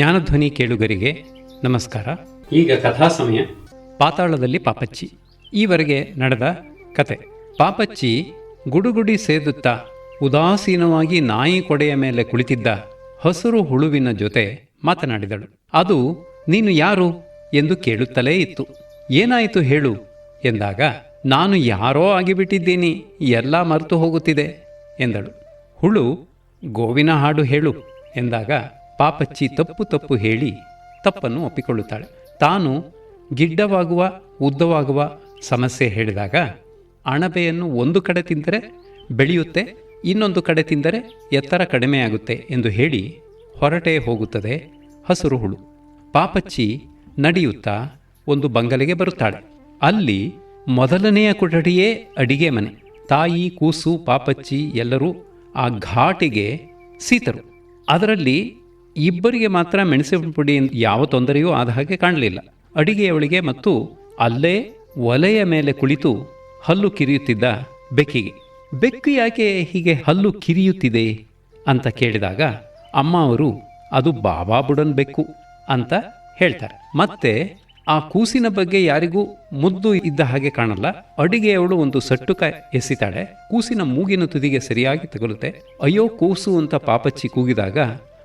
ಜ್ಞಾನಧ್ವನಿ ಕೇಳುಗರಿಗೆ ನಮಸ್ಕಾರ. ಈಗ ಕಥಾ ಸಮಯ. ಪಾತಾಳದಲ್ಲಿ ಪಾಪಚ್ಚಿ. ಈವರೆಗೆ ನಡೆದ ಕತೆ. ಪಾಪಚ್ಚಿ ಗುಡುಗುಡಿ ಸೇದುತ್ತಾ ಉದಾಸೀನವಾಗಿ ನಾಯಿ ಕೊಡೆಯ ಮೇಲೆ ಕುಳಿತಿದ್ದ ಹಸುರು ಹುಳುವಿನ ಜೊತೆ ಮಾತನಾಡಿದಳು. ಅದು ನೀನು ಯಾರು ಎಂದು ಕೇಳುತ್ತಲೇ ಇತ್ತು. ಏನಾಯಿತು ಹೇಳು ಎಂದಾಗ, ನಾನು ಯಾರೋ ಆಗಿಬಿಟ್ಟಿದ್ದೀನಿ, ಎಲ್ಲ ಮರೆತು ಹೋಗುತ್ತಿದೆ ಎಂದಳು. ಹುಳು, ಗೋವಿನ ಹಾಡು ಹೇಳು ಎಂದಾಗ ಪಾಪಚ್ಚಿ ತಪ್ಪು ಹೇಳಿ ತಪ್ಪನ್ನು ಒಪ್ಪಿಕೊಳ್ಳುತ್ತಾಳೆ. ತಾನು ಗಿಡ್ಡವಾಗುವ ಉದ್ದವಾಗುವ ಸಮಸ್ಯೆ ಹೇಳಿದಾಗ, ಅಣಬೆಯನ್ನು ಒಂದು ಕಡೆ ತಿಂದರೆ ಬೆಳೆಯುತ್ತೆ, ಇನ್ನೊಂದು ಕಡೆ ತಿಂದರೆ ಎತ್ತರ ಕಡಿಮೆಯಾಗುತ್ತೆ ಎಂದು ಹೇಳಿ ಹೊರಟೇ ಹೋಗುತ್ತದೆ ಹಸುರು ಹುಳು. ಪಾಪಚ್ಚಿ ನಡೆಯುತ್ತಾ ಒಂದು ಬಂಗಲೆಗೆ ಬರುತ್ತಾಳೆ. ಅಲ್ಲಿ ಮೊದಲನೆಯ ಕೊಠಡಿಯೇ ಅಡಿಗೆ ಮನೆ. ತಾಯಿ, ಕೂಸು, ಪಾಪಚ್ಚಿ ಎಲ್ಲರೂ ಆ ಘಾಟಿಗೆ ಸೀತರು. ಅದರಲ್ಲಿ ಇಬ್ಬರಿಗೆ ಮಾತ್ರ ಮೆಣಸಿನ ಪುಡಿ ಯಾವ ತೊಂದರೆಯೂ ಆದ ಹಾಗೆ ಕಾಣಲಿಲ್ಲ. ಅಡಿಗೆಯವಳಿಗೆ ಮತ್ತು ಅಲ್ಲೇ ಒಲೆಯ ಮೇಲೆ ಕುಳಿತು ಹಲ್ಲು ಕಿರಿಯುತ್ತಿದ್ದ ಬೆಕ್ಕಿಗೆ. ಬೆಕ್ಕು ಯಾಕೆ ಹೀಗೆ ಹಲ್ಲು ಕಿರಿಯುತ್ತಿದೆ ಅಂತ ಕೇಳಿದಾಗ, ಅಮ್ಮ ಅವರು ಅದು ಬಾಬಾ ಬುಡನ್ ಬೆಕ್ಕು ಅಂತ ಹೇಳ್ತಾರೆ. ಮತ್ತೆ ಆ ಕೂಸಿನ ಬಗ್ಗೆ ಯಾರಿಗೂ ಮುದ್ದು ಇದ್ದ ಹಾಗೆ ಕಾಣಲ್ಲ. ಅಡಿಗೆಯವಳು ಒಂದು ಸಟ್ಟುಕ ಎಸಿತಾಳೆ. ಕೂಸಿನ ಮೂಗಿನ ತುದಿಗೆ ಸರಿಯಾಗಿ ತಗುಲುತ್ತೆ. ಅಯ್ಯೋ ಕೂಸು ಅಂತ ಪಾಪಚ್ಚಿ ಕೂಗಿದಾಗ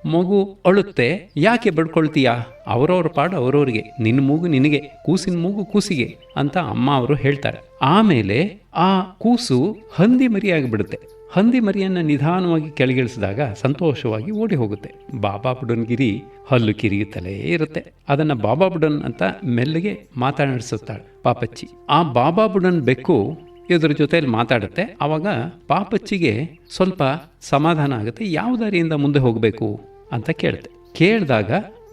ಮಗು ಅಳುತ್ತೆ. ಯಾಕೆ ಬಡ್ಕೊಳ್ತೀಯಾ? ಅವರವ್ರ ಪಾಡು ಅವರವರಿಗೆ, ನಿನ್ನ ಮೂಗು ನಿನಗೆ, ಕೂಸಿನ ಮೂಗು ಕೂಸಿಗೆ ಅಂತ ಅಮ್ಮ ಅವರು ಹೇಳ್ತಾರೆ. ಆಮೇಲೆ ಆ ಕೂಸು ಹಂದಿ ಮರಿಯಾಗಿಬಿಡುತ್ತೆ. ಹಂದಿ ಮರಿಯನ್ನು ನಿಧಾನವಾಗಿ ಕೆಳಗಿಳಿಸಿದಾಗ ಸಂತೋಷವಾಗಿ ಓಡಿ ಹೋಗುತ್ತೆ. ಬಾಬಾ ಬುಡನ್ಗಿರಿ ಹಲ್ಲು ಕಿರಿಯುತ್ತಲೇ ಇರುತ್ತೆ. ಅದನ್ನು ಬಾಬಾ ಬುಡನ್ ಅಂತ ಮೆಲ್ಲಗೆ ಮಾತಾಡಿಸುತ್ತಾಳೆ ಪಾಪಚ್ಚಿ. ಆ ಬಾಬಾ ಬುಡನ್ ಬೆಕ್ಕು ಇದ್ರ ಜೊತೆಯಲ್ಲಿ ಮಾತಾಡುತ್ತೆ. ಆವಾಗ ಪಾಪಚ್ಚಿಗೆ ಸ್ವಲ್ಪ ಸಮಾಧಾನ ಆಗುತ್ತೆ. ಯಾವ ದಾರಿಯಿಂದ ಮುಂದೆ ಹೋಗಬೇಕು ಅಂತ ಕೇಳುತ್ತೆ. ಕೇಳಿದಾಗ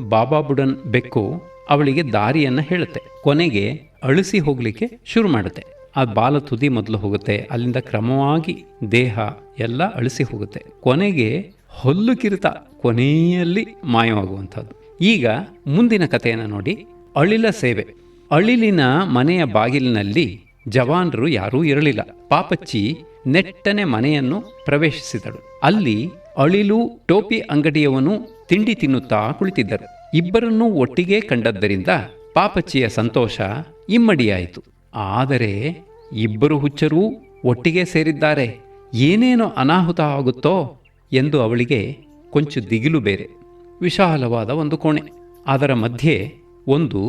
ಬಾಬಾ ಬುಡನ್ ಬೆಕ್ಕು ಅವಳಿಗೆ ದಾರಿಯನ್ನು ಹೇಳುತ್ತೆ. ಕೊನೆಗೆ ಅಳಿಸಿ ಹೋಗಲಿಕ್ಕೆ ಶುರು ಮಾಡುತ್ತೆ. ಆ ಬಾಲ ತುದಿ ಮೊದಲು ಹೋಗುತ್ತೆ, ಅಲ್ಲಿಂದ ಕ್ರಮವಾಗಿ ದೇಹ ಎಲ್ಲ ಅಳಿಸಿ ಹೋಗುತ್ತೆ. ಕೊನೆಗೆ ಹಲ್ಲು ಕಿರಿತ ಕೊನೆಯಲ್ಲಿ ಮಾಯವಾಗುವಂಥದ್ದು. ಈಗ ಮುಂದಿನ ಕಥೆಯನ್ನು ನೋಡಿ. ಅಳಿಲ ಸೇವೆ. ಅಳಿಲಿನ ಮನೆಯ ಬಾಗಿಲಿನಲ್ಲಿ ಜವಾನರು ಯಾರೂ ಇರಲಿಲ್ಲ. ಪಾಪಚ್ಚಿ ನೆಟ್ಟನೆ ಮನೆಯನ್ನು ಪ್ರವೇಶಿಸಿದಳು. ಅಲ್ಲಿ ಅಳಿಲು ಟೋಪಿ ಅಂಗಡಿಯವನು ತಿಂಡಿ ತಿನ್ನುತ್ತಾ ಕುಳಿತಿದ್ದರು. ಇಬ್ಬರನ್ನೂ ಒಟ್ಟಿಗೆ ಕಂಡದ್ದರಿಂದ ಪಾಪಚ್ಚಿಯ ಸಂತೋಷ ಇಮ್ಮಡಿಯಾಯಿತು. ಆದರೆ ಇಬ್ಬರು ಹುಚ್ಚರೂ ಒಟ್ಟಿಗೆ ಸೇರಿದ್ದಾರೆ, ಏನೇನೋ ಅನಾಹುತ ಆಗುತ್ತೋ ಎಂದು ಅವಳಿಗೆ ಕೊಂಚ ದಿಗಿಲು ಬೇರೆ. ವಿಶಾಲವಾದ ಒಂದು ಕೋಣೆ, ಅದರ ಮಧ್ಯೆ ಒಂದು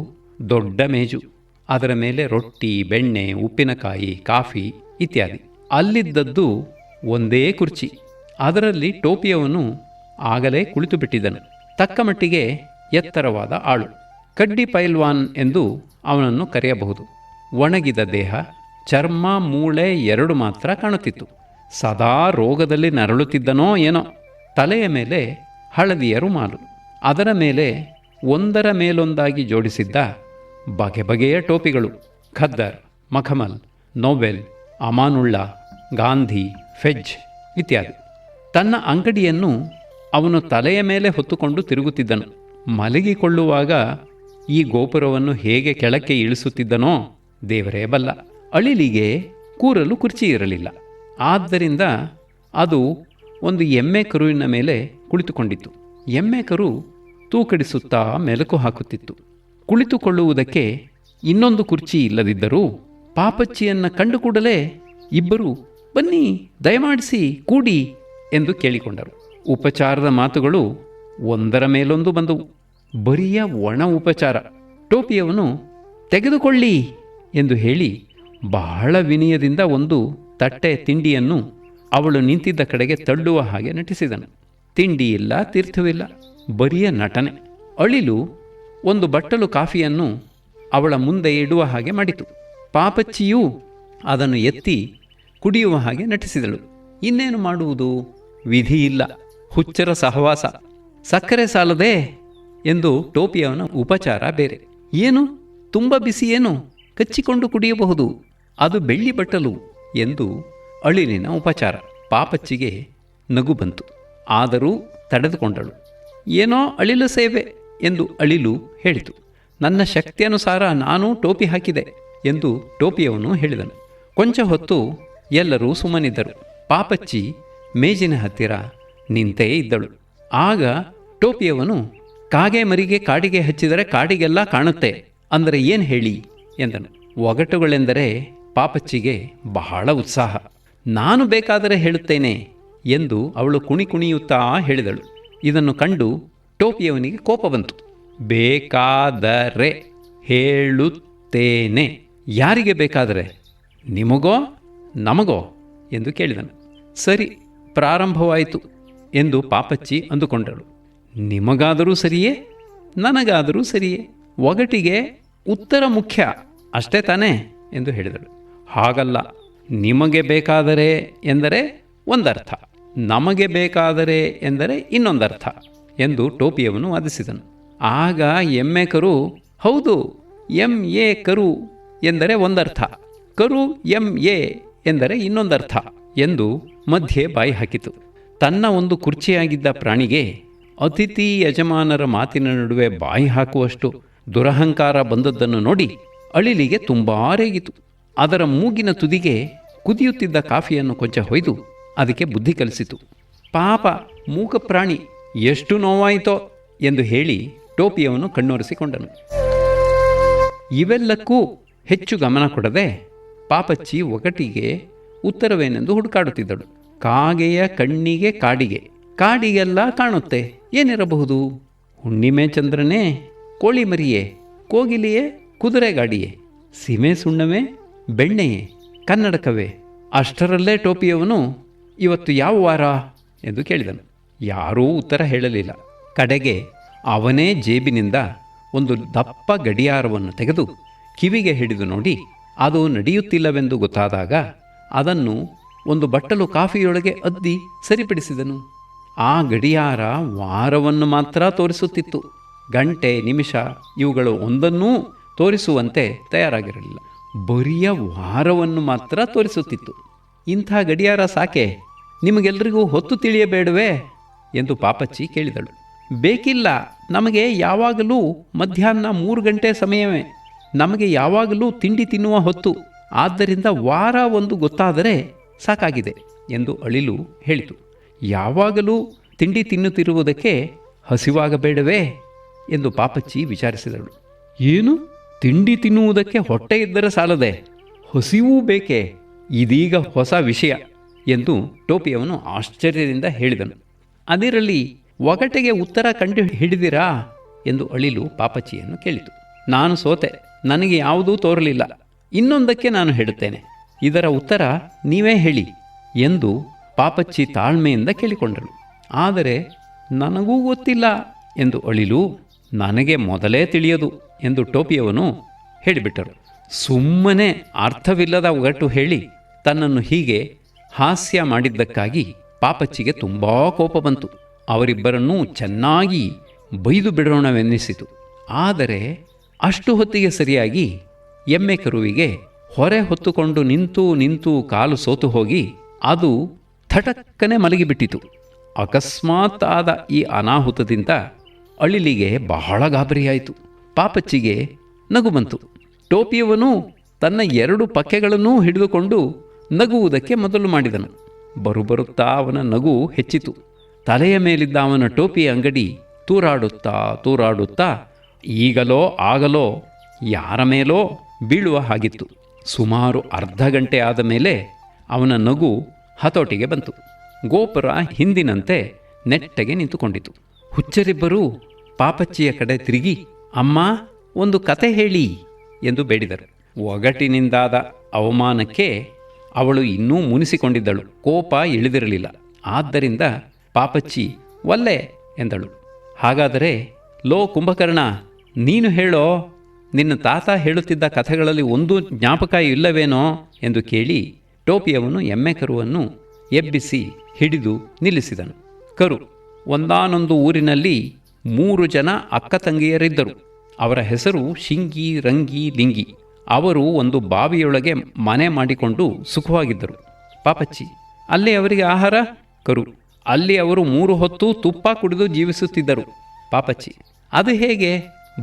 ದೊಡ್ಡ ಮೇಜು, ಅದರ ಮೇಲೆ ರೊಟ್ಟಿ, ಬೆಣ್ಣೆ, ಉಪ್ಪಿನಕಾಯಿ, ಕಾಫಿ ಇತ್ಯಾದಿ. ಅಲ್ಲಿದ್ದದ್ದು ಒಂದೇ ಕುರ್ಚಿ. ಅದರಲ್ಲಿ ಟೋಪಿಯವನು ಆಗಲೇ ಕುಳಿತು ಬಿಟ್ಟಿದ್ದನು. ತಕ್ಕ ಮಟ್ಟಿಗೆ ಎತ್ತರವಾದ ಆಳು, ಕಡ್ಡಿ ಪೈಲ್ವಾನ್ ಎಂದು ಅವನನ್ನು ಕರೆಯಬಹುದು. ಒಣಗಿದ ದೇಹ, ಚರ್ಮ, ಮೂಳೆ ಎರಡು ಮಾತ್ರ ಕಾಣುತ್ತಿತ್ತು. ಸದಾ ರೋಗದಲ್ಲಿ ನರಳುತ್ತಿದ್ದನೋ ಏನೋ. ತಲೆಯ ಮೇಲೆ ಹಳದಿಯ ರುಮಾಲು, ಅದರ ಮೇಲೆ ಒಂದರ ಮೇಲೊಂದಾಗಿ ಜೋಡಿಸಿದ್ದ ಬಗೆ ಬಗೆಯ ಟೋಪಿಗಳು, ಖದ್ದರ್, ಮಖಮಲ್, ನೋಬೆಲ್, ಅಮಾನುಲ್ಲಾ, ಗಾಂಧಿ, ಫೆಜ್ ಇತ್ಯಾದಿ. ತನ್ನ ಅಂಗಡಿಯನ್ನು ಅವನು ತಲೆಯ ಮೇಲೆ ಹೊತ್ತುಕೊಂಡು ತಿರುಗುತ್ತಿದ್ದನು. ಮಲಗಿಕೊಳ್ಳುವಾಗ ಈ ಗೋಪುರವನ್ನು ಹೇಗೆ ಕೆಳಕ್ಕೆ ಇಳಿಸುತ್ತಿದ್ದನೋ ದೇವರೇ ಬಲ್ಲ. ಅಳಿಲಿಗೆ ಕೂರಲು ಕುರ್ಚಿ ಇರಲಿಲ್ಲ. ಆದ್ದರಿಂದ ಅದು ಒಂದು ಎಮ್ಮೆ ಕರುವಿನ ಮೇಲೆ ಕುಳಿತುಕೊಂಡಿತ್ತು. ಎಮ್ಮೆ ಕರು ತೂಕಡಿಸುತ್ತಾ ಮೆಲುಕು ಹಾಕುತ್ತಿತ್ತು. ಕುಳಿತುಕೊಳ್ಳುವುದಕ್ಕೆ ಇನ್ನೊಂದು ಕುರ್ಚಿ ಇಲ್ಲದಿದ್ದರೂ ಪಾಪಚ್ಚಿಯನ್ನು ಕಂಡು ಕೂಡಲೇ ಇಬ್ಬರು ಬನ್ನಿ ದಯಮಾಡಿಸಿ ಕೂಡಿ ಎಂದು ಕೇಳಿಕೊಂಡರು. ಉಪಚಾರದ ಮಾತುಗಳು ಒಂದರ ಮೇಲೊಂದು ಬಂದವು. ಬರಿಯ ಒಣ ಉಪಚಾರ. ಟೋಪಿಯವನು ತೆಗೆದುಕೊಳ್ಳಿ ಎಂದು ಹೇಳಿ ಬಹಳ ವಿನಯದಿಂದ ಒಂದು ತಟ್ಟೆ ತಿಂಡಿಯನ್ನು ಅವಳು ನಿಂತಿದ್ದ ಕಡೆಗೆ ತಳ್ಳುವ ಹಾಗೆ ನಟಿಸಿದನು. ತಿಂಡಿ ಇಲ್ಲ, ತೀರ್ಥವಿಲ್ಲ, ಬರಿಯ ನಟನೆ. ಅಳಿಲು ಒಂದು ಬಟ್ಟಲು ಕಾಫಿಯನ್ನು ಅವಳ ಮುಂದೆ ಇಡುವ ಹಾಗೆ ಮಾಡಿತು. ಪಾಪಚ್ಚಿಯೂ ಅದನ್ನು ಎತ್ತಿ ಕುಡಿಯುವ ಹಾಗೆ ನಟಿಸಿದಳು. ಇನ್ನೇನು ಮಾಡುವುದು? ವಿಧಿಯಿಲ್ಲ, ಹುಚ್ಚರ ಸಹವಾಸ. ಸಕ್ಕರೆ ಸಾಲದೆ ಎಂದು ಟೋಪಿಯವನ ಉಪಚಾರ ಬೇರೆ. ಏನು ತುಂಬ ಬಿಸಿ, ಏನು ಕಚ್ಚಿಕೊಂಡು ಕುಡಿಯಬಹುದು, ಅದು ಬೆಳ್ಳಿ ಬಟ್ಟಲು ಎಂದು ಅಳಿಲಿನ ಉಪಚಾರ. ಪಾಪಚ್ಚಿಗೆ ನಗು ಬಂತು. ಆದರೂ ತಡೆದುಕೊಂಡಳು. ಏನೋ ಅಳಿಲು ಸೇವೆ ಎಂದು ಅಳಿಲು ಹೇಳಿತು. ನನ್ನ ಶಕ್ತಿಯನುಸಾರ ನಾನು ಟೋಪಿ ಹಾಕಿದೆ ಎಂದು ಟೋಪಿಯವನು ಹೇಳಿದನು. ಕೊಂಚ ಹೊತ್ತು ಎಲ್ಲರೂ ಸುಮ್ಮನಿದ್ದರು. ಪಾಪಚ್ಚಿ ಮೇಜಿನ ಹತ್ತಿರ ನಿಂತೇ ಇದ್ದಳು. ಆಗ ಟೋಪಿಯವನು ಕಾಗೆ ಮರಿಗೆ ಕಾಡಿಗೆ ಹಚ್ಚಿದರೆ ಕಾಡಿಗೆಲ್ಲ ಕಾಣುತ್ತೆ ಅಂದರೆ ಏನು ಹೇಳಿ ಎಂದನು. ಒಗಟುಗಳೆಂದರೆ ಪಾಪಚ್ಚಿಗೆ ಬಹಳ ಉತ್ಸಾಹ. ನಾನು ಬೇಕಾದರೆ ಹೇಳುತ್ತೇನೆ ಎಂದು ಅವಳು ಕುಣಿಯುತ್ತಾ ಹೇಳಿದಳು. ಇದನ್ನು ಕಂಡು ಟೋಪಿಯವನಿಗೆ ಕೋಪ ಬಂತು. ಬೇಕಾದರೆ ಹೇಳುತ್ತೇನೆ. ಯಾರಿಗೆ ಬೇಕಾದರೆ? ನಿಮಗೋ ನಮಗೋ ಎಂದು ಕೇಳಿದನು. ಸರಿ, ಪ್ರಾರಂಭವಾಯಿತು ಎಂದು ಪಾಪಚ್ಚಿ ಅಂದುಕೊಂಡಳು. ನಿಮಗಾದರೂ ಸರಿಯೇ, ನನಗಾದರೂ ಸರಿಯೇ, ಒಗಟಿಗೆ ಉತ್ತರ ಮುಖ್ಯ ಅಷ್ಟೇ ತಾನೇ ಎಂದು ಹೇಳಿದಳು. ಹಾಗಲ್ಲ, ನಿಮಗೆ ಬೇಕಾದರೆ ಎಂದರೆ ಒಂದರ್ಥ, ನಮಗೆ ಬೇಕಾದರೆ ಎಂದರೆ ಇನ್ನೊಂದರ್ಥ ಎಂದು ಟೋಪಿಯವನು ವಾದಿಸಿದನು. ಆಗ ಎಮ್ಮೆ ಕರು, ಹೌದು, ಎ ಕರು ಎಂದರೆ ಒಂದರ್ಥ, ಕರು ಎ ಎಂದರೆ ಇನ್ನೊಂದರ್ಥ ಎಂದು ಮಧ್ಯೆ ಬಾಯಿ ಹಾಕಿತು. ತನ್ನ ಒಂದು ಕುರ್ಚಿಯಾಗಿದ್ದ ಪ್ರಾಣಿಗೆ ಅತಿಥಿ ಯಜಮಾನರ ಮಾತಿನ ನಡುವೆ ಬಾಯಿ ಹಾಕುವಷ್ಟು ದುರಹಂಕಾರ ಬಂದದ್ದನ್ನು ನೋಡಿ ಅಳಿಲಿಗೆ ತುಂಬಾ ರೇಗಿತು. ಅದರ ಮೂಗಿನ ತುದಿಗೆ ಕುದಿಯುತ್ತಿದ್ದ ಕಾಫಿಯನ್ನು ಕೊಂಚ ಹೊಯ್ದು ಅದಕ್ಕೆ ಬುದ್ಧಿ ಕಲಿಸಿತು. ಪಾಪ ಮೂಕ ಪ್ರಾಣಿ, ಎಷ್ಟು ನೋವಾಯಿತೋ ಎಂದು ಹೇಳಿ ಟೋಪಿಯವನು ಕಣ್ಣೊರೆಸಿಕೊಂಡನು. ಇವೆಲ್ಲಕ್ಕೂ ಹೆಚ್ಚು ಗಮನ ಕೊಡದೆ ಪಾಪಚ್ಚಿ ಒಗಟಿಗೆ ಉತ್ತರವೇನೆಂದು ಹುಡುಕಾಡುತ್ತಿದ್ದಳು. ಕಾಗೆಯ ಕಣ್ಣಿಗೆ ಕಾಡಿಗೆ, ಕಾಡಿಗೆಲ್ಲ ಕಾಣುತ್ತೆ, ಏನಿರಬಹುದು? ಹುಣ್ಣಿಮೆ ಚಂದ್ರನೇ, ಕೋಳಿ ಮರಿಯೇ, ಕೋಗಿಲೆಯೇ, ಕುದುರೆ ಗಾಡಿಯೇ, ಸೀಮೆ ಸುಣ್ಣವೇ, ಬೆಣ್ಣೆಯೇ, ಕನ್ನಡಕವೇ? ಅಷ್ಟರಲ್ಲೇ ಟೋಪಿಯವನು ಇವತ್ತು ಯಾವ ವಾರ ಎಂದು ಕೇಳಿದನು. ಯಾರೂ ಉತ್ತರ ಹೇಳಲಿಲ್ಲ. ಕಡೆಗೆ ಅವನೇ ಜೇಬಿನಿಂದ ಒಂದು ದಪ್ಪ ಗಡಿಯಾರವನ್ನು ತೆಗೆದು ಕಿವಿಗೆ ಹಿಡಿದು ನೋಡಿ ಅದು ನಡೆಯುತ್ತಿಲ್ಲವೆಂದು ಗೊತ್ತಾದಾಗ ಅದನ್ನು ಒಂದು ಬಟ್ಟಲು ಕಾಫಿಯೊಳಗೆ ಅದ್ದಿ ಸರಿಪಡಿಸಿದನು. ಆ ಗಡಿಯಾರ ವಾರವನ್ನು ಮಾತ್ರ ತೋರಿಸುತ್ತಿತ್ತು. ಗಂಟೆ, ನಿಮಿಷ ಇವುಗಳು ಒಂದನ್ನೂ ತೋರಿಸುವಂತೆ ತಯಾರಾಗಿರಲಿಲ್ಲ. ಬರಿಯ ವಾರವನ್ನು ಮಾತ್ರ ತೋರಿಸುತ್ತಿತ್ತು. ಇಂಥ ಗಡಿಯಾರ ಸಾಕೆ? ನಿಮಗೆಲ್ಲರಿಗೂ ಹೊತ್ತು ತಿಳಿಯಬೇಡವೇ ಎಂದು ಪಾಪಚ್ಚಿ ಕೇಳಿದಳು. ಬೇಕಿಲ್ಲ, ನಮಗೆ ಯಾವಾಗಲೂ ಮಧ್ಯಾಹ್ನ 3 ಗಂಟೆ ಸಮಯವೇ, ನಮಗೆ ಯಾವಾಗಲೂ ತಿಂಡಿ ತಿನ್ನುವ ಹೊತ್ತು, ಆದ್ದರಿಂದ ವಾರ ಒಂದು ಗೊತ್ತಾದರೆ ಸಾಕಾಗಿದೆ ಎಂದು ಅಳಿಲು ಹೇಳಿತು. ಯಾವಾಗಲೂ ತಿಂಡಿ ತಿನ್ನುತ್ತಿರುವುದಕ್ಕೆ ಹಸಿವಾಗಬೇಡವೇ ಎಂದು ಪಾಪಚ್ಚಿ ವಿಚಾರಿಸಿದಳು. ಏನು, ತಿಂಡಿ ತಿನ್ನುವುದಕ್ಕೆ ಹೊಟ್ಟೆ ಇದ್ದರೆ ಸಾಲದೆ, ಹಸಿವೂ ಬೇಕೇ? ಇದೀಗ ಹೊಸ ವಿಷಯ ಎಂದು ಟೋಪಿಯವನು ಆಶ್ಚರ್ಯದಿಂದ ಹೇಳಿದನು. ಅದಿರಲಿ, ಒಗಟೆಗೆ ಉತ್ತರ ಕಂಡು ಹಿಡಿದಿರಾ ಎಂದು ಅಳಿಲು ಪಾಪಚ್ಚಿಯನ್ನು ಕೇಳಿತು. ನಾನು ಸೋತೆ, ನನಗೆ ಯಾವುದೂ ತೋರಲಿಲ್ಲ. ಇನ್ನೊಂದಕ್ಕೆ ನಾನು ಹೇಳುತ್ತೇನೆ, ಇದರ ಉತ್ತರ ನೀವೇ ಹೇಳಿ ಎಂದು ಪಾಪಚ್ಚಿ ತಾಳ್ಮೆಯಿಂದ ಕೇಳಿಕೊಂಡಳು. ಆದರೆ ನನಗೂ ಗೊತ್ತಿಲ್ಲ ಎಂದು ಅಳಿಲು, ನನಗೆ ಮೊದಲೇ ತಿಳಿಯದು ಎಂದು ಟೋಪಿಯವನು ಹೇಳಿಬಿಟ್ಟರು. ಸುಮ್ಮನೆ ಅರ್ಥವಿಲ್ಲದ ಒಗಟು ಹೇಳಿ ತನ್ನನ್ನು ಹೀಗೆ ಹಾಸ್ಯ ಮಾಡಿದ್ದಕ್ಕಾಗಿ ಪಾಪಚ್ಚಿಗೆ ತುಂಬ ಕೋಪ ಬಂತು. ಅವರಿಬ್ಬರನ್ನೂ ಚೆನ್ನಾಗಿ ಬೈದು ಬಿಡೋಣವೆನ್ನಿಸಿತು. ಆದರೆ ಅಷ್ಟು ಹೊತ್ತಿಗೆ ಸರಿಯಾಗಿ ಎಮ್ಮೆ ಕರುವಿಗೆ ಹೊರೆ ಹೊತ್ತುಕೊಂಡು ನಿಂತು ಕಾಲು ಸೋತು ಹೋಗಿ ಅದು ಥಟಕ್ಕನೆ ಮಲಗಿಬಿಟ್ಟಿತು. ಅಕಸ್ಮಾತ್ ಆದ ಈ ಅನಾಹುತದಿಂದ ಅಳಿಲಿಗೆ ಬಹಳ ಗಾಬರಿಯಾಯಿತು. ಪಾಪಚ್ಚಿಗೆ ನಗು ಬಂತು. ಟೋಪಿಯವನು ತನ್ನ 2 ಪಕ್ಕೆಗಳನ್ನೂ ಹಿಡಿದುಕೊಂಡು ನಗುವುದಕ್ಕೆ ಮೊದಲು ಮಾಡಿದನು. ಬರುತ್ತಾ ಅವನ ನಗು ಹೆಚ್ಚಿತು. ತಲೆಯ ಮೇಲಿದ್ದ ಅವನ ಟೋಪಿ ಅಂಗಡಿ ತೂರಾಡುತ್ತಾ ಈಗಲೋ ಆಗಲೋ ಯಾರ ಮೇಲೋ ಬೀಳುವ ಹಾಗಿತ್ತು. ಸುಮಾರು ಅರ್ಧ ಗಂಟೆ ಆದ ಮೇಲೆ ಅವನ ನಗು ಹತೋಟಿಗೆ ಬಂತು. ಗೋಪುರ ಹಿಂದಿನಂತೆ ನೆಟ್ಟಗೆ ನಿಂತುಕೊಂಡಿತು. ಹುಚ್ಚರಿಬ್ಬರೂ ಪಾಪಚ್ಚಿಯ ಕಡೆ ತಿರುಗಿ, ಅಮ್ಮ, ಒಂದು ಕತೆ ಹೇಳಿ ಎಂದು ಬೇಡಿದರು. ಒಗಟಿನಿಂದಾದ ಅವಮಾನಕ್ಕೆ ಅವಳು ಇನ್ನೂ ಮುನಿಸಿಕೊಂಡಿದ್ದಳು. ಕೋಪ ಇಳಿದಿರಲಿಲ್ಲ. ಆದ್ದರಿಂದ ಪಾಪಚ್ಚಿ ಒಲ್ಲೆ ಎಂದಳು. ಹಾಗಾದರೆ ಲೋ ಕುಂಭಕರ್ಣ, ನೀನು ಹೇಳೋ, ನಿನ್ನ ತಾತ ಹೇಳುತ್ತಿದ್ದ ಕಥೆಗಳಲ್ಲಿ ಒಂದು ಜ್ಞಾಪಕ ಇಲ್ಲವೇನೋ ಎಂದು ಕೇಳಿ ಟೋಪಿಯವನು ಎಮ್ಮೆ ಕರುವನ್ನು ಎಬ್ಬಿಸಿ ಹಿಡಿದು ನಿಲ್ಲಿಸಿದನು. ಕರು, ಒಂದಾನೊಂದು ಊರಿನಲ್ಲಿ 3 ಜನ ಅಕ್ಕ ತಂಗಿಯರಿದ್ದರು. ಅವರ ಹೆಸರು ಶಿಂಗಿ, ರಂಗಿ, ಲಿಂಗಿ. ಅವರು ಒಂದು ಬಾವಿಯೊಳಗೆ ಮನೆ ಮಾಡಿಕೊಂಡು ಸುಖವಾಗಿದ್ದರು. ಪಾಪಚ್ಚಿ, ಅಲ್ಲಿ ಅವರಿಗೆ ಆಹಾರ? ಕರು, ಅಲ್ಲಿ ಅವರು 3 ಹೊತ್ತು ತುಪ್ಪ ಕುಡಿದು ಜೀವಿಸುತ್ತಿದ್ದರು. ಪಾಪಚ್ಚಿ, ಅದು ಹೇಗೆ?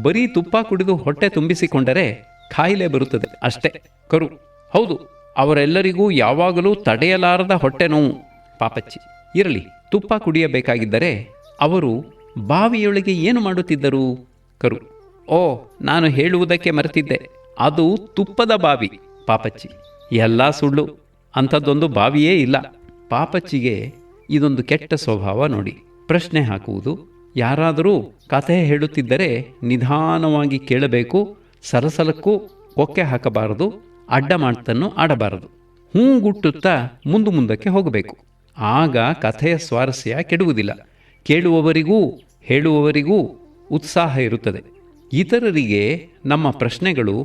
ಬರೀ ತುಪ್ಪ ಕುಡಿದು ಹೊಟ್ಟೆ ತುಂಬಿಸಿಕೊಂಡರೆ ಕಾಯಿಲೆ ಬರುತ್ತದೆ ಅಷ್ಟೇ. ಕರು, ಹೌದು, ಅವರೆಲ್ಲರಿಗೂ ಯಾವಾಗಲೂ ತಡೆಯಲಾರದ ಹೊಟ್ಟೆ ನೋವು. ಪಾಪಚ್ಚಿ, ಇರಲಿ, ತುಪ್ಪ ಕುಡಿಯಬೇಕಾಗಿದ್ದರೆ ಅವರು ಬಾವಿಯೊಳಗೆ ಏನು ಮಾಡುತ್ತಿದ್ದರು? ಕರು: ಓ, ನಾನು ಹೇಳುವುದಕ್ಕೆ ಮರೆತಿದ್ದೆ, ಅದು ತುಪ್ಪದ ಬಾವಿ ಪಾಪಚ್ಚಿ. ಎಲ್ಲ ಸುಳ್ಳು, ಅಂಥದ್ದೊಂದು ಬಾವಿಯೇ ಇಲ್ಲ. ಪಾಪಚ್ಚಿಗೆ ಇದೊಂದು ಕೆಟ್ಟ ಸ್ವಭಾವ ನೋಡಿ. ಪ್ರಶ್ನೆ ಹಾಕುವುದು. ಯಾರಾದರೂ ಕಥೆ ಹೇಳುತ್ತಿದ್ದರೆ ನಿಧಾನವಾಗಿ ಕೇಳಬೇಕು, ಸಲಸಲಕ್ಕೂ ಕೊಕ್ಕೆ ಹಾಕಬಾರದು, ಅಡ್ಡ ಮಾತನ್ನು ಆಡಬಾರದು. ಹೂಗುಟ್ಟುತ್ತಾ ಮುಂದಕ್ಕೆ ಹೋಗಬೇಕು. ಆಗ ಕಥೆಯ ಸ್ವಾರಸ್ಯ ಕೆಡುವುದಿಲ್ಲ. ಕೇಳುವವರಿಗೂ ಹೇಳುವವರಿಗೂ ಉತ್ಸಾಹ ಇರುತ್ತದೆ. ಇತರರಿಗೆ ನಮ್ಮ ಪ್ರಶ್ನೆಗಳು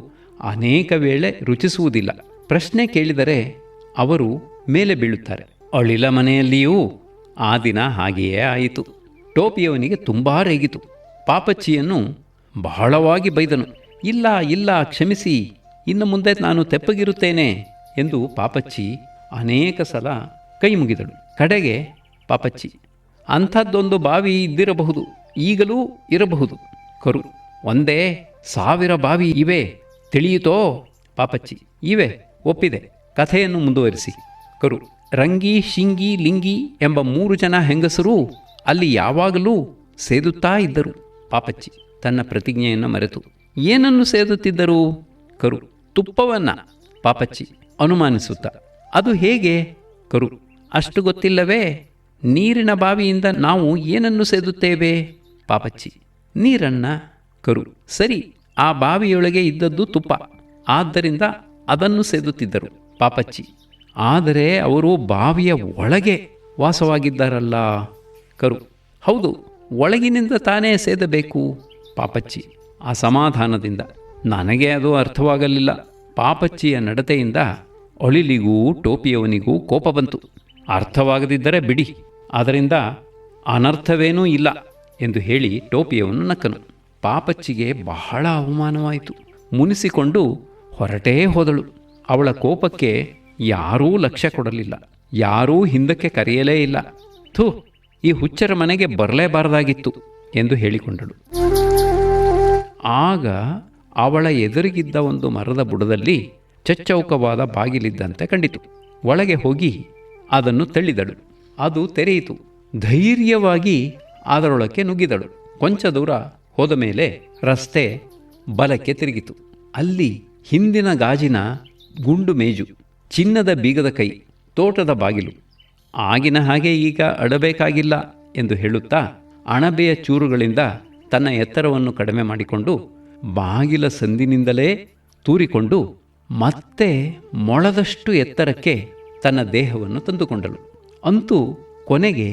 ಅನೇಕ ವೇಳೆ ರುಚಿಸುವುದಿಲ್ಲ. ಪ್ರಶ್ನೆ ಕೇಳಿದರೆ ಅವರು ಮೇಲೆ ಬೀಳುತ್ತಾರೆ. ಅಳಿಲ ಮನೆಯಲ್ಲಿಯೂ ಆ ದಿನ ಹಾಗೆಯೇ ಆಯಿತು. ಟೋಪಿಯವನಿಗೆ ತುಂಬ ರೇಗಿತು. ಪಾಪಚ್ಚಿಯನ್ನು ಬಹಳವಾಗಿ ಬೈದನು. ಇಲ್ಲ ಇಲ್ಲ, ಕ್ಷಮಿಸಿ, ಇನ್ನು ಮುಂದೆ ನಾನು ತೆಪ್ಪಗಿರುತ್ತೇನೆ ಎಂದು ಪಾಪಚ್ಚಿ ಅನೇಕ ಸಲ ಕೈ ಮುಗಿದಳು. ಕಡೆಗೆ ಪಾಪಚ್ಚಿ: ಅಂಥದ್ದೊಂದು ಬಾವಿ ಇದ್ದಿರಬಹುದು, ಈಗಲೂ ಇರಬಹುದು. ಕರು: ಒಂದೇ 1000 ಬಾವಿ ಇವೆ, ತಿಳಿಯಿತೋ? ಪಾಪಚ್ಚಿ: ಇವೆ, ಒಪ್ಪಿದೆ, ಕಥೆಯನ್ನು ಮುಂದುವರಿಸಿ. ಕರು: ರಂಗಿ, ಶಿಂಗಿ, ಲಿಂಗಿ ಎಂಬ 3 ಜನ ಹೆಂಗಸರು ಅಲ್ಲಿ ಯಾವಾಗಲೂ ಸೇದುತ್ತಾ ಇದ್ದರು. ಪಾಪಚ್ಚಿ ತನ್ನ ಪ್ರತಿಜ್ಞೆಯನ್ನು ಮರೆತು: ಏನನ್ನು ಸೇದುತ್ತಿದ್ದರು? ಕರು: ತುಪ್ಪವನ್ನ. ಪಾಪಚ್ಚಿ ಅನುಮಾನಿಸುತ್ತ: ಅದು ಹೇಗೆ? ಕರು: ಅಷ್ಟು ಗೊತ್ತಿಲ್ಲವೇ? ನೀರಿನ ಬಾವಿಯಿಂದ ನಾವು ಏನನ್ನು ಸೇದುತ್ತೇವೆ? ಪಾಪಚ್ಚಿ: ನೀರನ್ನ. ಕರು: ಸರಿ, ಆ ಬಾವಿಯೊಳಗೆ ಇದ್ದದ್ದು ತುಪ್ಪ, ಆದ್ದರಿಂದ ಅದನ್ನು ಸೇದುತ್ತಿದ್ದರು. ಪಾಪಚ್ಚಿ: ಆದರೆ ಅವರು ಬಾವಿಯ ಒಳಗೆ ವಾಸವಾಗಿದ್ದಾರಲ್ಲ? ಕರು: ಹೌದು, ಒಳಗಿನಿಂದ ತಾನೇ ಸೇದಬೇಕು. ಪಾಪಚ್ಚಿ ಅಸಮಾಧಾನದಿಂದ: ನನಗೆ ಅದು ಅರ್ಥವಾಗಲಿಲ್ಲ. ಪಾಪಚ್ಚಿಯ ನಡತೆಯಿಂದ ಅಳಿಲಿಗೂ ಟೋಪಿಯವನಿಗೂ ಕೋಪ ಬಂತು. ಅರ್ಥವಾಗದಿದ್ದರೆ ಬಿಡಿ, ಅದರಿಂದ ಅನರ್ಥವೇನೂ ಇಲ್ಲ ಎಂದು ಹೇಳಿ ಟೋಪಿಯವನು ನಕ್ಕನು. ಪಾಪಚ್ಚಿಗೆ ಬಹಳ ಅವಮಾನವಾಯಿತು. ಮುನಿಸಿಕೊಂಡು ಹೊರಟೇ ಹೋದಳು. ಅವಳ ಕೋಪಕ್ಕೆ ಯಾರೂ ಲಕ್ಷ್ಯ ಕೊಡಲಿಲ್ಲ. ಯಾರೂ ಹಿಂದಕ್ಕೆ ಕರೆಯಲೇ ಇಲ್ಲ. ಥು, ಈ ಹುಚ್ಚರ ಮನೆಗೆ ಬರಲೇಬಾರದಾಗಿತ್ತು ಎಂದು ಹೇಳಿಕೊಂಡಳು. ಆಗ ಅವಳ ಎದುರಿಗಿದ್ದ ಒಂದು ಮರದ ಬುಡದಲ್ಲಿ ಚಚ್ಚೌಕವಾದ ಬಾಗಿಲಿದ್ದಂತೆ ಕಂಡಿತು. ಒಳಗೆ ಹೋಗಿ ಅದನ್ನು ತಳ್ಳಿದಳು. ಅದು ತೆರೆಯಿತು. ಧೈರ್ಯವಾಗಿ ಅದರೊಳಕ್ಕೆ ನುಗ್ಗಿದಳು. ಕೊಂಚ ದೂರ ಹೋದ ಮೇಲೆ ರಸ್ತೆ ಬಲಕ್ಕೆ ತಿರುಗಿತು. ಅಲ್ಲಿ ಹಿಂದಿನ ಗಾಜಿನ ಗುಂಡು ಮೇಜು, ಚಿನ್ನದ ಬೀಗದ ಕೈ, ತೋಟದ ಬಾಗಿಲು. ಆಗಿನ ಹಾಗೆ ಈಗ ಅಡಬೇಕಾಗಿಲ್ಲ ಎಂದು ಹೇಳುತ್ತಾ ಅಣಬೆಯ ಚೂರುಗಳಿಂದ ತನ್ನ ಎತ್ತರವನ್ನು ಕಡಿಮೆ ಮಾಡಿಕೊಂಡು ಬಾಗಿಲ ಸಂದಿನಿಂದಲೇ ತೂರಿಕೊಂಡು ಮತ್ತೆ ಮೊಳದಷ್ಟು ಎತ್ತರಕ್ಕೆ ತನ್ನ ದೇಹವನ್ನು ತಂದುಕೊಂಡಳು. ಅಂತೂ ಕೊನೆಗೆ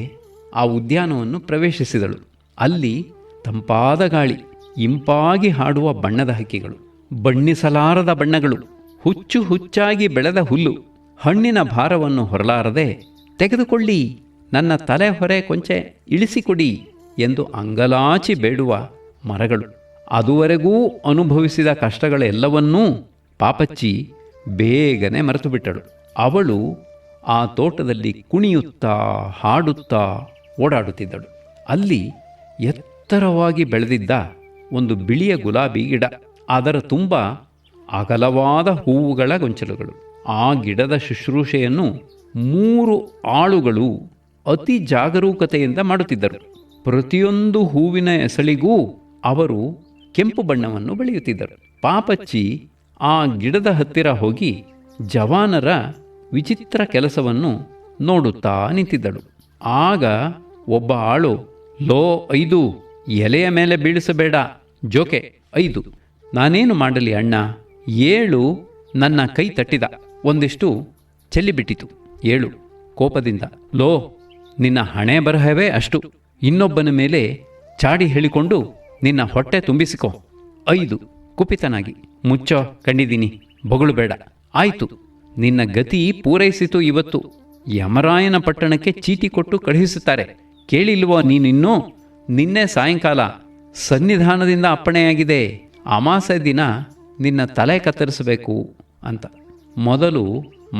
ಆ ಉದ್ಯಾನವನ್ನು ಪ್ರವೇಶಿಸಿದಳು. ಅಲ್ಲಿ ತಂಪಾದ ಗಾಳಿ, ಇಂಪಾಗಿ ಹಾಡುವ ಬಣ್ಣದ ಹಕ್ಕಿಗಳು, ಬಣ್ಣಿಸಲಾರದ ಬಣ್ಣಗಳು, ಹುಚ್ಚು ಹುಚ್ಚಾಗಿ ಬೆಳೆದ ಹುಲ್ಲು, ಹಣ್ಣಿನ ಭಾರವನ್ನು ಹೊರಲಾರದೆ ತೆಗೆದುಕೊಳ್ಳಿ, ನನ್ನ ತಲೆ ಹೊರೆ ಕೊಂಚೆ ಇಳಿಸಿಕೊಡಿ ಎಂದು ಅಂಗಲಾಚಿ ಬೇಡುವ ಮರಗಳು. ಅದುವರೆಗೂ ಅನುಭವಿಸಿದ ಕಷ್ಟಗಳೆಲ್ಲವನ್ನೂ ಪಾಪಚ್ಚಿ ಬೇಗನೆ ಮರೆತು ಬಿಟ್ಟಳು. ಅವಳು ಆ ತೋಟದಲ್ಲಿ ಕುಣಿಯುತ್ತಾ ಹಾಡುತ್ತಾ ಓಡಾಡುತ್ತಿದ್ದಳು. ಅಲ್ಲಿ ಎತ್ತರವಾಗಿ ಬೆಳೆದಿದ್ದ ಒಂದು ಬಿಳಿಯ ಗುಲಾಬಿ ಗಿಡ, ಅದರ ತುಂಬ ಅಗಲವಾದ ಹೂವುಗಳ ಗೊಂಚಲುಗಳು. ಆ ಗಿಡದ ಶುಶ್ರೂಷೆಯನ್ನು 3 ಆಳುಗಳು ಅತಿ ಜಾಗರೂಕತೆಯಿಂದ ಮಾಡುತ್ತಿದ್ದರು. ಪ್ರತಿಯೊಂದು ಹೂವಿನ ಎಸಳಿಗೂ ಅವರು ಕೆಂಪು ಬಣ್ಣವನ್ನು ಬೆಳೆಯುತ್ತಿದ್ದರು. ಪಾಪಚ್ಚಿ ಆ ಗಿಡದ ಹತ್ತಿರ ಹೋಗಿ ಜವಾನರ ವಿಚಿತ್ರ ಕೆಲಸವನ್ನು ನೋಡುತ್ತಾ ನಿಂತಿದ್ದಳು. ಆಗ ಒಬ್ಬ ಆಳು, ಲೋ 5, ಎಲೆಯ ಮೇಲೆ ಬೀಳಿಸಬೇಡ, ಜೋಕೆ 5. ನಾನೇನು ಮಾಡಲಿ ಅಣ್ಣ? 7 ನನ್ನ ಕೈ ತಟ್ಟಿದ, ಒಂದಿಷ್ಟು ಚೆಲ್ಲಿಬಿಟ್ಟಿತು. 7 ಕೋಪದಿಂದ, ಲೋ, ನಿನ್ನ ಹಣೆ ಬರಹವೇ ಅಷ್ಟು, ಇನ್ನೊಬ್ಬನ ಮೇಲೆ ಚಾಡಿ ಹೇಳಿಕೊಂಡು ನಿನ್ನ ಹೊಟ್ಟೆ ತುಂಬಿಸಿಕೋ. 5 ಕುಪಿತನಾಗಿ, ಮುಚ್ಚೋ, ಕಂಡಿದ್ದೀನಿ, ಬೊಗಳು ಬೇಡ. ಆಯಿತು, ನಿನ್ನ ಗತಿ ಪೂರೈಸಿತು. ಇವತ್ತು ಯಮರಾಯನ ಪಟ್ಟಣಕ್ಕೆ ಚೀಟಿ ಕೊಟ್ಟು ಕಳುಹಿಸುತ್ತಾರೆ, ಕೇಳಿಲ್ವೋ ನೀನಿನ್ನೂ? ನಿನ್ನೆ ಸಾಯಂಕಾಲ ಸನ್ನಿಧಾನದಿಂದ ಅಪ್ಪಣೆಯಾಗಿದೆ, ಅಮಾಸೆ ದಿನ ನಿನ್ನ ತಲೆ ಕತ್ತರಿಸಬೇಕು ಅಂತ. ಮೊದಲು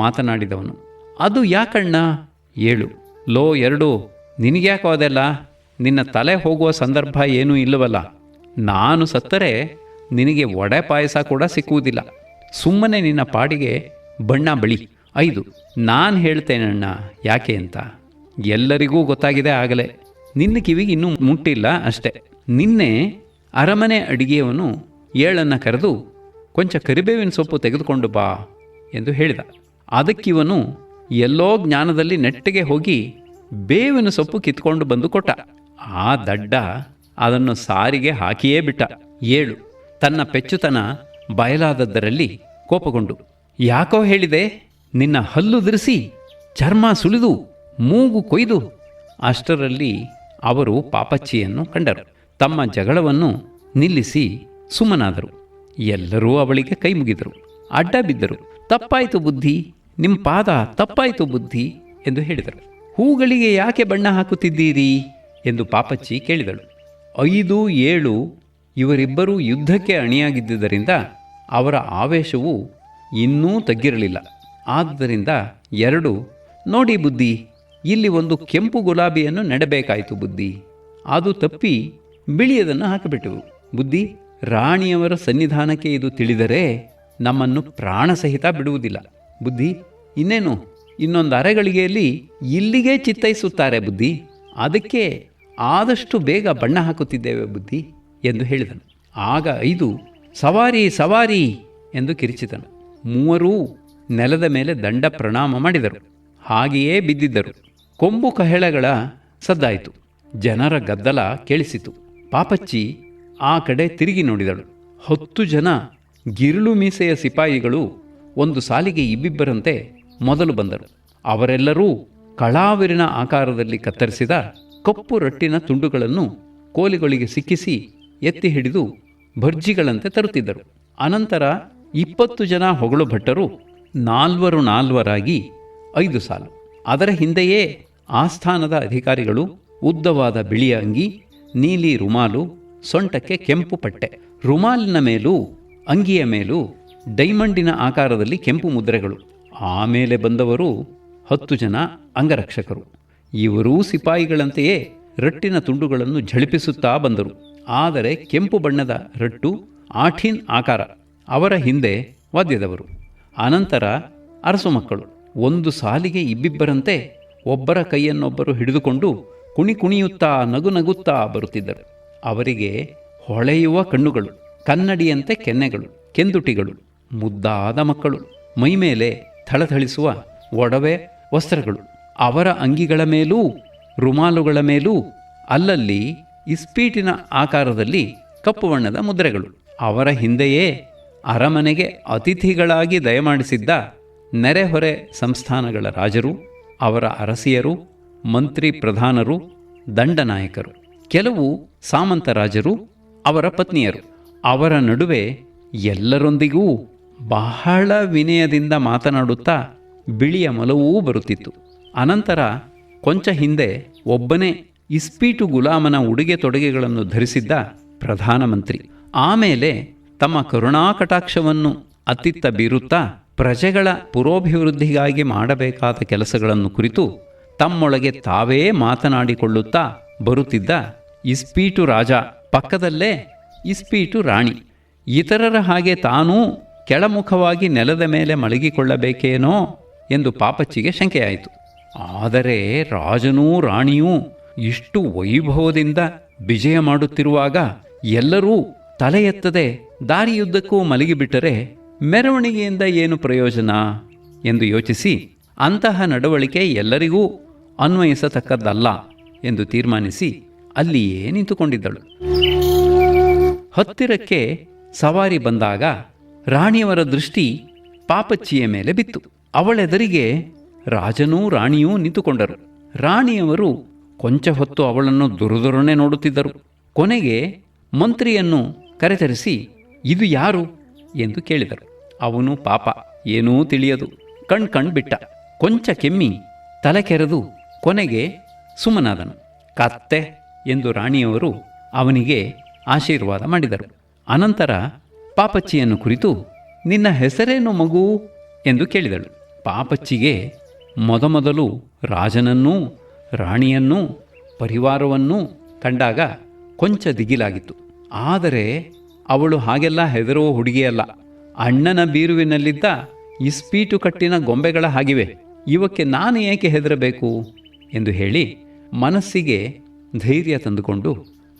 ಮಾತನಾಡಿದವನು, ಅದು ಯಾಕಣ್ಣ? 7 ಲೋ 2, ನಿನಗ್ಯಾಕೋ ಅದೆಲ್ಲ? ನಿನ್ನ ತಲೆ ಹೋಗುವ ಸಂದರ್ಭ ಏನೂ ಇಲ್ಲವಲ್ಲ. ನಾನು ಸತ್ತರೆ ನಿನಗೆ ವಡೆ ಪಾಯಸ ಕೂಡ ಸಿಕ್ಕುವುದಿಲ್ಲ. ಸುಮ್ಮನೆ ನಿನ್ನ ಪಾಡಿಗೆ ಬಣ್ಣ ಬಳಿ. 5 ನಾನು ಹೇಳ್ತೇನಣ್ಣ ಯಾಕೆ ಅಂತ. ಎಲ್ಲರಿಗೂ ಗೊತ್ತಾಗಿದೆ ಆಗಲೇ. ನಿನ್ನ ಕಿವಿಗೆ ಇನ್ನೂ ಮುಟ್ಟಿಲ್ಲ ಅಷ್ಟೆ. ನಿನ್ನೆ ಅರಮನೆ ಅಡಿಗೆಯವನು ಏಳನ್ನು ಕರೆದು ಕೊಂಚ ಕರಿಬೇವಿನ ಸೊಪ್ಪು ತೆಗೆದುಕೊಂಡು ಬಾ ಎಂದು ಹೇಳಿದ. ಅದಕ್ಕಿವನು ಎಲ್ಲೋ ಜ್ಞಾನದಲ್ಲಿ ನೆಟ್ಟಿಗೆ ಹೋಗಿ ಬೇವಿನ ಸೊಪ್ಪು ಕಿತ್ಕೊಂಡು ಬಂದು ಕೊಟ್ಟ. ಆ ದಡ್ಡ ಅದನ್ನು ಸಾರಿಗೆ ಹಾಕಿಯೇ ಬಿಟ್ಟ. ಏಳು ತನ್ನ ಪೆಚ್ಚುತನ ಬಯಲಾದದ್ದರಲ್ಲಿ ಕೋಪಗೊಂಡು, ಯಾಕೋ ಹೇಳಿದೆ, ನಿನ್ನ ಹಲ್ಲು ಧರಿಸಿ ಚರ್ಮ ಸುಲಿದು ಮೂಗು ಕೊಯ್ದು. ಅಷ್ಟರಲ್ಲಿ ಅವರು ಪಾಪಚ್ಚಿಯನ್ನು ಕಂಡರು. ತಮ್ಮ ಜಗಳವನ್ನು ನಿಲ್ಲಿಸಿ ಸುಮ್ಮನಾದರು. ಎಲ್ಲರೂ ಅವಳಿಗೆ ಕೈ ಮುಗಿದರು, ಅಡ್ಡ ಬಿದ್ದರು. ತಪ್ಪಾಯಿತು ಬುದ್ಧಿ, ನಿಮ್ಮ ಪಾದ ತಪ್ಪಾಯಿತು ಬುದ್ಧಿ ಎಂದು ಹೇಳಿದರು. ಹೂಗಳಿಗೆ ಯಾಕೆ ಬಣ್ಣ ಹಾಕುತ್ತಿದ್ದೀರಿ ಎಂದು ಪಾಪಚ್ಚಿ ಕೇಳಿದಳು. 5, 7 ಇವರಿಬ್ಬರೂ ಯುದ್ಧಕ್ಕೆ ಅಣಿಯಾಗಿದ್ದುದರಿಂದ ಅವರ ಆವೇಶವು ಇನ್ನೂ ತಗ್ಗಿರಲಿಲ್ಲ. ಆದ್ದರಿಂದ 2, ನೋಡಿ ಬುದ್ಧಿ, ಇಲ್ಲಿ ಒಂದು ಕೆಂಪು ಗುಲಾಬಿಯನ್ನು ನೆಡಬೇಕಾಯಿತು ಬುದ್ಧಿ, ಅದು ತಪ್ಪಿ ಬಿಳಿಯದನ್ನು ಹಾಕಿಬಿಟ್ಟೆವು ಬುದ್ಧಿ. ರಾಣಿಯವರ ಸನ್ನಿಧಾನಕ್ಕೆ ಇದು ತಿಳಿದರೆ ನಮ್ಮನ್ನು ಪ್ರಾಣ ಸಹಿತ ಬಿಡುವುದಿಲ್ಲ ಬುದ್ಧಿ. ಇನ್ನೇನು ಇನ್ನೊಂದು ಅರೆಗಳಿಗೆಯಲ್ಲಿ ಇಲ್ಲಿಗೆ ಚಿತ್ತೈಸುತ್ತಾರೆ ಬುದ್ಧಿ. ಅದಕ್ಕೆ ಆದಷ್ಟು ಬೇಗ ಬಣ್ಣ ಹಾಕುತ್ತಿದ್ದೇವೆ ಬುದ್ಧಿ ಎಂದು ಹೇಳಿದನು. ಆಗ 5 ಸವಾರಿ ಸವಾರಿ ಎಂದು ಕಿರಿಚಿದನು. 3 ನೆಲದ ಮೇಲೆ ದಂಡ ಪ್ರಣಾಮ ಮಾಡಿದರು. ಹಾಗೆಯೇ ಬಿದ್ದಿದ್ದರು. ಕೊಂಬು ಕಹಳೆಗಳ ಸದ್ದಾಯಿತು. ಜನರ ಗದ್ದಲ ಕೇಳಿಸಿತು. ಪಾಪಚ್ಚಿ ಆ ಕಡೆ ತಿರುಗಿ ನೋಡಿದಳು. 10 ಜನ ಗಿರುಳು ಮೀಸೆಯ ಸಿಪಾಯಿಗಳು ಒಂದು ಸಾಲಿಗೆ ಇಬ್ಬಿಬ್ಬರಂತೆ ಮೊದಲು ಬಂದರು. ಅವರೆಲ್ಲರೂ ಕಳಾವಿರಿನ ಆಕಾರದಲ್ಲಿ ಕತ್ತರಿಸಿದ ಕಪ್ಪು ರಟ್ಟಿನ ತುಂಡುಗಳನ್ನು ಕೋಲಿಗಳಿಗೆ ಸಿಕ್ಕಿಸಿ ಎತ್ತಿ ಹಿಡಿದು ಭರ್ಜಿಗಳಂತೆ ತರುತ್ತಿದ್ದರು. ಅನಂತರ 20 ಜನ ಹೊಗಳು ಭಟ್ಟರು 4 5 ಸಾಲು. ಅದರ ಹಿಂದೆಯೇ ಆಸ್ಥಾನದ ಅಧಿಕಾರಿಗಳು ಉದ್ದವಾದ ಬಿಳಿಯ ಅಂಗಿ, ನೀಲಿ ರುಮಾಲು, ಸೊಂಟಕ್ಕೆ ಕೆಂಪು ಪಟ್ಟೆ, ರುಮಾಲಿನ ಮೇಲೂ ಅಂಗಿಯ ಮೇಲೂ ಡೈಮಂಡಿನ ಆಕಾರದಲ್ಲಿ ಕೆಂಪು ಮುದ್ರೆಗಳು. ಆಮೇಲೆ ಬಂದವರು 10 ಜನ ಅಂಗರಕ್ಷಕರು. ಇವರೂ ಸಿಪಾಯಿಗಳಂತೆಯೇ ರಟ್ಟಿನ ತುಂಡುಗಳನ್ನು ಝಳಿಪಿಸುತ್ತಾ ಬಂದರು. ಆದರೆ ಕೆಂಪು ಬಣ್ಣದ ರಟ್ಟು, ಆಠಿನ್ ಆಕಾರ. ಅವರ ಹಿಂದೆ ವಾದ್ಯದವರು. ಅನಂತರ ಅರಸು ಮಕ್ಕಳು ಒಂದು ಸಾಲಿಗೆ ಇಬ್ಬಿಬ್ಬರಂತೆ ಒಬ್ಬರ ಕೈಯನ್ನೊಬ್ಬರು ಹಿಡಿದುಕೊಂಡು ಕುಣಿಯುತ್ತಾ ನಗುತ್ತಾ ಬರುತ್ತಿದ್ದರು. ಅವರಿಗೆ ಹೊಳೆಯುವ ಕಣ್ಣುಗಳು, ಕನ್ನಡಿಯಂತೆ ಕೆನ್ನೆಗಳು, ಕೆಂದುಟಿಗಳು, ಮುದ್ದಾದ ಮಕ್ಕಳು, ಮೈಮೇಲೆ ಥಳಥಳಿಸುವ ಒಡವೆ ವಸ್ತ್ರಗಳು. ಅವರ ಅಂಗಿಗಳ ಮೇಲೂ ರುಮಾಲುಗಳ ಮೇಲೂ ಅಲ್ಲಲ್ಲಿ ಇಸ್ಪೀಟಿನ ಆಕಾರದಲ್ಲಿ ಕಪ್ಪು ಬಣ್ಣದ ಮುದ್ರೆಗಳು. ಅವರ ಹಿಂದೆಯೇ ಅರಮನೆಗೆ ಅತಿಥಿಗಳಾಗಿ ದಯಮಾಡಿಸಿದ್ದ ನೆರೆಹೊರೆ ಸಂಸ್ಥಾನಗಳ ರಾಜರು, ಅವರ ಅರಸಿಯರು, ಮಂತ್ರಿ ಪ್ರಧಾನರು, ದಂಡನಾಯಕರು, ಕೆಲವು ಸಾಮಂತ ರಾಜರು, ಅವರ ಪತ್ನಿಯರು. ಅವರ ನಡುವೆ ಎಲ್ಲರೊಂದಿಗೂ ಬಹಳ ವಿನಯದಿಂದ ಮಾತನಾಡುತ್ತಾ ಬಿಳಿಯ ಮೊಲವೂ ಬರುತ್ತಿತ್ತು. ಅನಂತರ ಕೊಂಚ ಹಿಂದೆ ಒಬ್ಬನೇ ಇಸ್ಪೀಟು ಗುಲಾಮನ ಉಡುಗೆ ತೊಡುಗೆಗಳನ್ನು ಧರಿಸಿದ್ದ ಪ್ರಧಾನಮಂತ್ರಿ. ಆಮೇಲೆ ತಮ್ಮ ಕರುಣಾಕಟಾಕ್ಷವನ್ನು ಅತ್ತಿತ್ತ ಬೀರುತ್ತಾ ಪ್ರಜೆಗಳ ಪುರೋಭಿವೃದ್ಧಿಗಾಗಿ ಮಾಡಬೇಕಾದ ಕೆಲಸಗಳನ್ನು ಕುರಿತು ತಮ್ಮೊಳಗೆ ತಾವೇ ಮಾತನಾಡಿಕೊಳ್ಳುತ್ತಾ ಬರುತ್ತಿದ್ದ ಇಸ್ಪೀಟು ರಾಜ, ಪಕ್ಕದಲ್ಲೇ ಇಸ್ಪೀಟು ರಾಣಿ. ಇತರರ ಹಾಗೆ ತಾನೂ ಕೆಳಮುಖವಾಗಿ ನೆಲದ ಮೇಲೆ ಮಲಗಿಕೊಳ್ಳಬೇಕೇನೋ ಎಂದು ಪಾಪಚ್ಚಿಗೆ ಶಂಕೆಯಾಯಿತು. ಆದರೆ ರಾಜನೂ ರಾಣಿಯೂ ಇಷ್ಟು ವೈಭವದಿಂದ ವಿಜಯ ಮಾಡುತ್ತಿರುವಾಗ ಎಲ್ಲರೂ ತಲೆ ಎತ್ತದೆ ದಾರಿಯುದ್ದಕ್ಕೂ ಮಲಗಿಬಿಟ್ಟರೆ ಮೆರವಣಿಗೆಯಿಂದ ಏನು ಪ್ರಯೋಜನ ಎಂದು ಯೋಚಿಸಿ ಅಂತಹ ನಡವಳಿಕೆ ಎಲ್ಲರಿಗೂ ಅನ್ವಯಿಸತಕ್ಕದ್ದಲ್ಲ ಎಂದು ತೀರ್ಮಾನಿಸಿ ಅಲ್ಲಿಯೇ ನಿಂತುಕೊಂಡಿದ್ದಳು. ಹತ್ತಿರಕ್ಕೆ ಸವಾರಿ ಬಂದಾಗ ರಾಣಿಯವರ ದೃಷ್ಟಿ ಪಾಪಚ್ಚಿಯ ಮೇಲೆ ಬಿತ್ತು. ಅವಳೆದರಿಗೆ ರಾಜನೂ ರಾಣಿಯೂ ನಿಂತುಕೊಂಡರು. ರಾಣಿಯವರು ಕೊಂಚ ಹೊತ್ತು ಅವಳನ್ನು ದುರುದುರನೆ ನೋಡುತ್ತಿದ್ದರು. ಕೊನೆಗೆ ಮಂತ್ರಿಯನ್ನು ಕರೆತರಿಸಿ ಇದು ಯಾರು ಎಂದು ಕೇಳಿದರು. ಅವನು ಪಾಪ ಏನೂ ತಿಳಿಯದು ಕಣ್ ಬಿಟ್ಟ. ಕೊಂಚ ಕೆಮ್ಮಿ ತಲೆ ಕೆರೆದು ಕೊನೆಗೆ ಸುಮ್ಮನಾದನು. ಕತ್ತೆ ಎಂದು ರಾಣಿಯವರು ಅವನಿಗೆ ಆಶೀರ್ವಾದ ಮಾಡಿದರು. ಅನಂತರ ಪಾಪಚ್ಚಿಯನ್ನು ಕುರಿತು ನಿನ್ನ ಹೆಸರೇನು ಮಗು ಎಂದು ಕೇಳಿದಳು. ಪಾಪಚ್ಚಿಗೆ ಮೊದಮೊದಲು ರಾಜನನ್ನೂ ರಾಣಿಯನ್ನೂ ಪರಿವಾರವನ್ನೂ ಕಂಡಾಗ ಕೊಂಚ ದಿಗಿಲಾಗಿತ್ತು. ಆದರೆ ಅವಳು ಹಾಗೆಲ್ಲ ಹೆದರುವ ಹುಡುಗಿಯಲ್ಲ. ಅಣ್ಣನ ಬೀರುವಿನಲ್ಲಿದ್ದ ಇಸ್ಪೀಟು ಕಟ್ಟಿನ ಗೊಂಬೆಗಳ ಹಾಗಿವೆ, ಇವಕ್ಕೆ ನಾನು ಏಕೆ ಹೆದರಬೇಕು ಎಂದು ಹೇಳಿ ಮನಸ್ಸಿಗೆ ಧೈರ್ಯ ತಂದುಕೊಂಡು,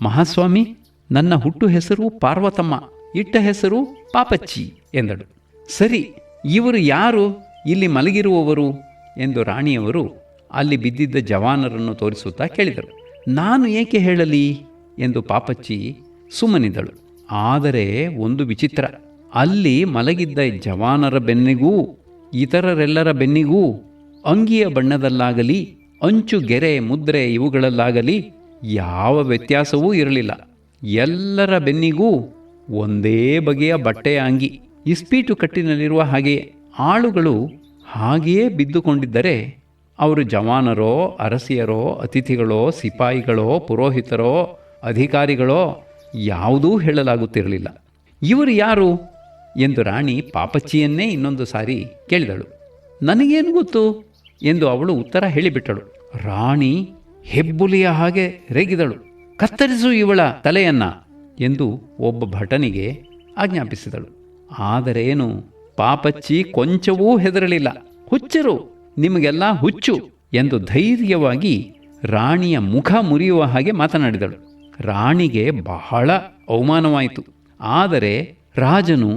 ಮಹಾಸ್ವಾಮಿ, ನನ್ನ ಹುಟ್ಟು ಹೆಸರು ಪಾರ್ವತಮ್ಮ, ಇಟ್ಟ ಹೆಸರು ಪಾಪಚ್ಚಿ ಎಂದಳು. ಸರಿ, ಇವರು ಯಾರು ಇಲ್ಲಿ ಮಲಗಿರುವವರು ಎಂದು ರಾಣಿಯವರು ಅಲ್ಲಿ ಬಿದ್ದಿದ್ದ ಜವಾನರನ್ನು ತೋರಿಸುತ್ತಾ ಕೇಳಿದರು. ನಾನು ಏಕೆ ಹೇಳಲಿ ಎಂದು ಪಾಪಚ್ಚಿ ಸುಮ್ಮನಿದ್ದಳು. ಆದರೆ ಒಂದು ವಿಚಿತ್ರ, ಅಲ್ಲಿ ಮಲಗಿದ್ದ ಜವಾನರ ಬೆನ್ನಿಗೂ ಇತರರೆಲ್ಲರ ಬೆನ್ನಿಗೂ ಅಂಗಿಯ ಬಣ್ಣದಲ್ಲಾಗಲಿ ಅಂಚು ಗೆರೆ ಮುದ್ರೆ ಇವುಗಳಲ್ಲಾಗಲಿ ಯಾವ ವ್ಯತ್ಯಾಸವೂ ಇರಲಿಲ್ಲ. ಎಲ್ಲರ ಬೆನ್ನಿಗೂ ಒಂದೇ ಬಗೆಯ ಬಟ್ಟೆಯ ಅಂಗಿ, ಇಸ್ಪೀಟು ಕಟ್ಟಿನಲ್ಲಿರುವ ಹಾಗೆಯೇ. ಆಳುಗಳು ಹಾಗೆಯೇ ಬಿದ್ದುಕೊಂಡಿದ್ದರೆ ಅವರು ಜವಾನರೋ, ಅರಸಿಯರೋ, ಅತಿಥಿಗಳೋ, ಸಿಪಾಯಿಗಳೋ, ಪುರೋಹಿತರೋ, ಅಧಿಕಾರಿಗಳೋ ಯಾವುದೂ ಹೇಳಲಾಗುತ್ತಿರಲಿಲ್ಲ. ಇವರು ಯಾರು ಎಂದು ರಾಣಿ ಪಾಪಚ್ಚಿಯನ್ನೇ ಇನ್ನೊಂದು ಸಾರಿ ಕೇಳಿದಳು. ನನಗೇನು ಗೊತ್ತು ಎಂದು ಅವಳು ಉತ್ತರ ಹೇಳಿಬಿಟ್ಟಳು. ರಾಣಿ ಹೆಬ್ಬುಲಿಯ ಹಾಗೆ ರೇಗಿದಳು. ಕತ್ತರಿಸು ಇವಳ ತಲೆಯನ್ನ ಎಂದು ಒಬ್ಬ ಭಟನಿಗೆ ಆಜ್ಞಾಪಿಸಿದಳು. ಆದರೇನು, ಪಾಪಚ್ಚಿ ಕೊಂಚವೂ ಹೆದರಲಿಲ್ಲ. ಹುಚ್ಚರು, ನಿಮಗೆಲ್ಲ ಹುಚ್ಚು ಎಂದು ಧೈರ್ಯವಾಗಿ ರಾಣಿಯ ಮುಖ ಮುರಿಯುವ ಹಾಗೆ ಮಾತನಾಡಿದಳು. ರಾಣಿಗೆ ಬಹಳ ಅವಮಾನವಾಯಿತು. ಆದರೆ ರಾಜನು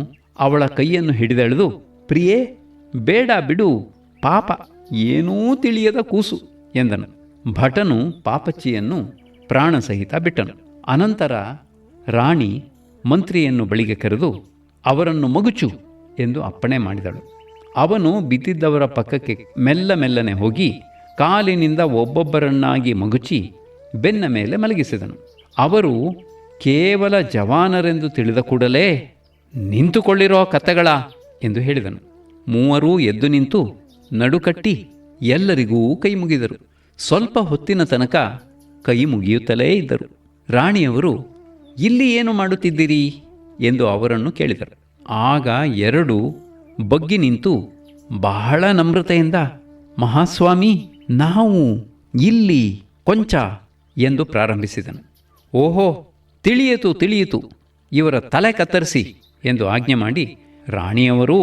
ಅವಳ ಕೈಯನ್ನು ಹಿಡಿದೆಳೆದು, ಪ್ರಿಯೇ, ಬೇಡ ಬಿಡು, ಪಾಪ, ಏನೂ ತಿಳಿಯದ ಕೂಸು ಎಂದನು. ಭಟನು ಪಾಪಚ್ಚಿಯನ್ನು ಪ್ರಾಣ ಸಹಿತ ಬಿಟ್ಟನು. ಅನಂತರ ರಾಣಿ ಮಂತ್ರಿಯನ್ನು ಬಳಿಗೆ ಕರೆದು ಅವರನ್ನು ಮಗುಚು ಎಂದು ಅಪ್ಪಣೆ ಮಾಡಿದಳು. ಅವನು ಬಿದ್ದಿದ್ದವರ ಪಕ್ಕಕ್ಕೆ ಮೆಲ್ಲ ಮೆಲ್ಲನೆ ಹೋಗಿ ಕಾಲಿನಿಂದ ಒಬ್ಬೊಬ್ಬರನ್ನಾಗಿ ಮಗುಚಿ ಬೆನ್ನ ಮೇಲೆ ಮಲಗಿಸಿದನು. ಅವರು ಕೇವಲ ಜವಾನರೆಂದು ತಿಳಿದ ಕೂಡಲೇ, ನಿಂತುಕೊಳ್ಳಿರೋ ಕತ್ತೆಗಳ ಎಂದು ಹೇಳಿದನು. ಮೂವರೂ ಎದ್ದು ನಿಂತು ನಡುಕಟ್ಟಿ ಎಲ್ಲರಿಗೂ ಕೈ ಮುಗಿದರು. ಸ್ವಲ್ಪ ಹೊತ್ತಿನ ತನಕ ಕೈ ಮುಗಿಯುತ್ತಲೇ ಇದ್ದರು. ರಾಣಿಯವರು, ಇಲ್ಲಿ ಏನು ಮಾಡುತ್ತಿದ್ದೀರಿ ಎಂದು ಅವರನ್ನು ಕೇಳಿದರು. ಆಗ ಎರಡು ಬಗ್ಗಿ ನಿಂತು ಬಹಳ ನಮ್ರತೆಯಿಂದ, ಮಹಾಸ್ವಾಮಿ, ನಾವು ಇಲ್ಲಿ ಕೊಂಚ ಎಂದು ಪ್ರಾರಂಭಿಸಿದನು. ಓಹೋ, ತಿಳಿಯಿತು, ಇವರ ತಲೆ ಕತ್ತರಿಸಿ ಎಂದು ಆಜ್ಞೆ ಮಾಡಿ ರಾಣಿಯವರೂ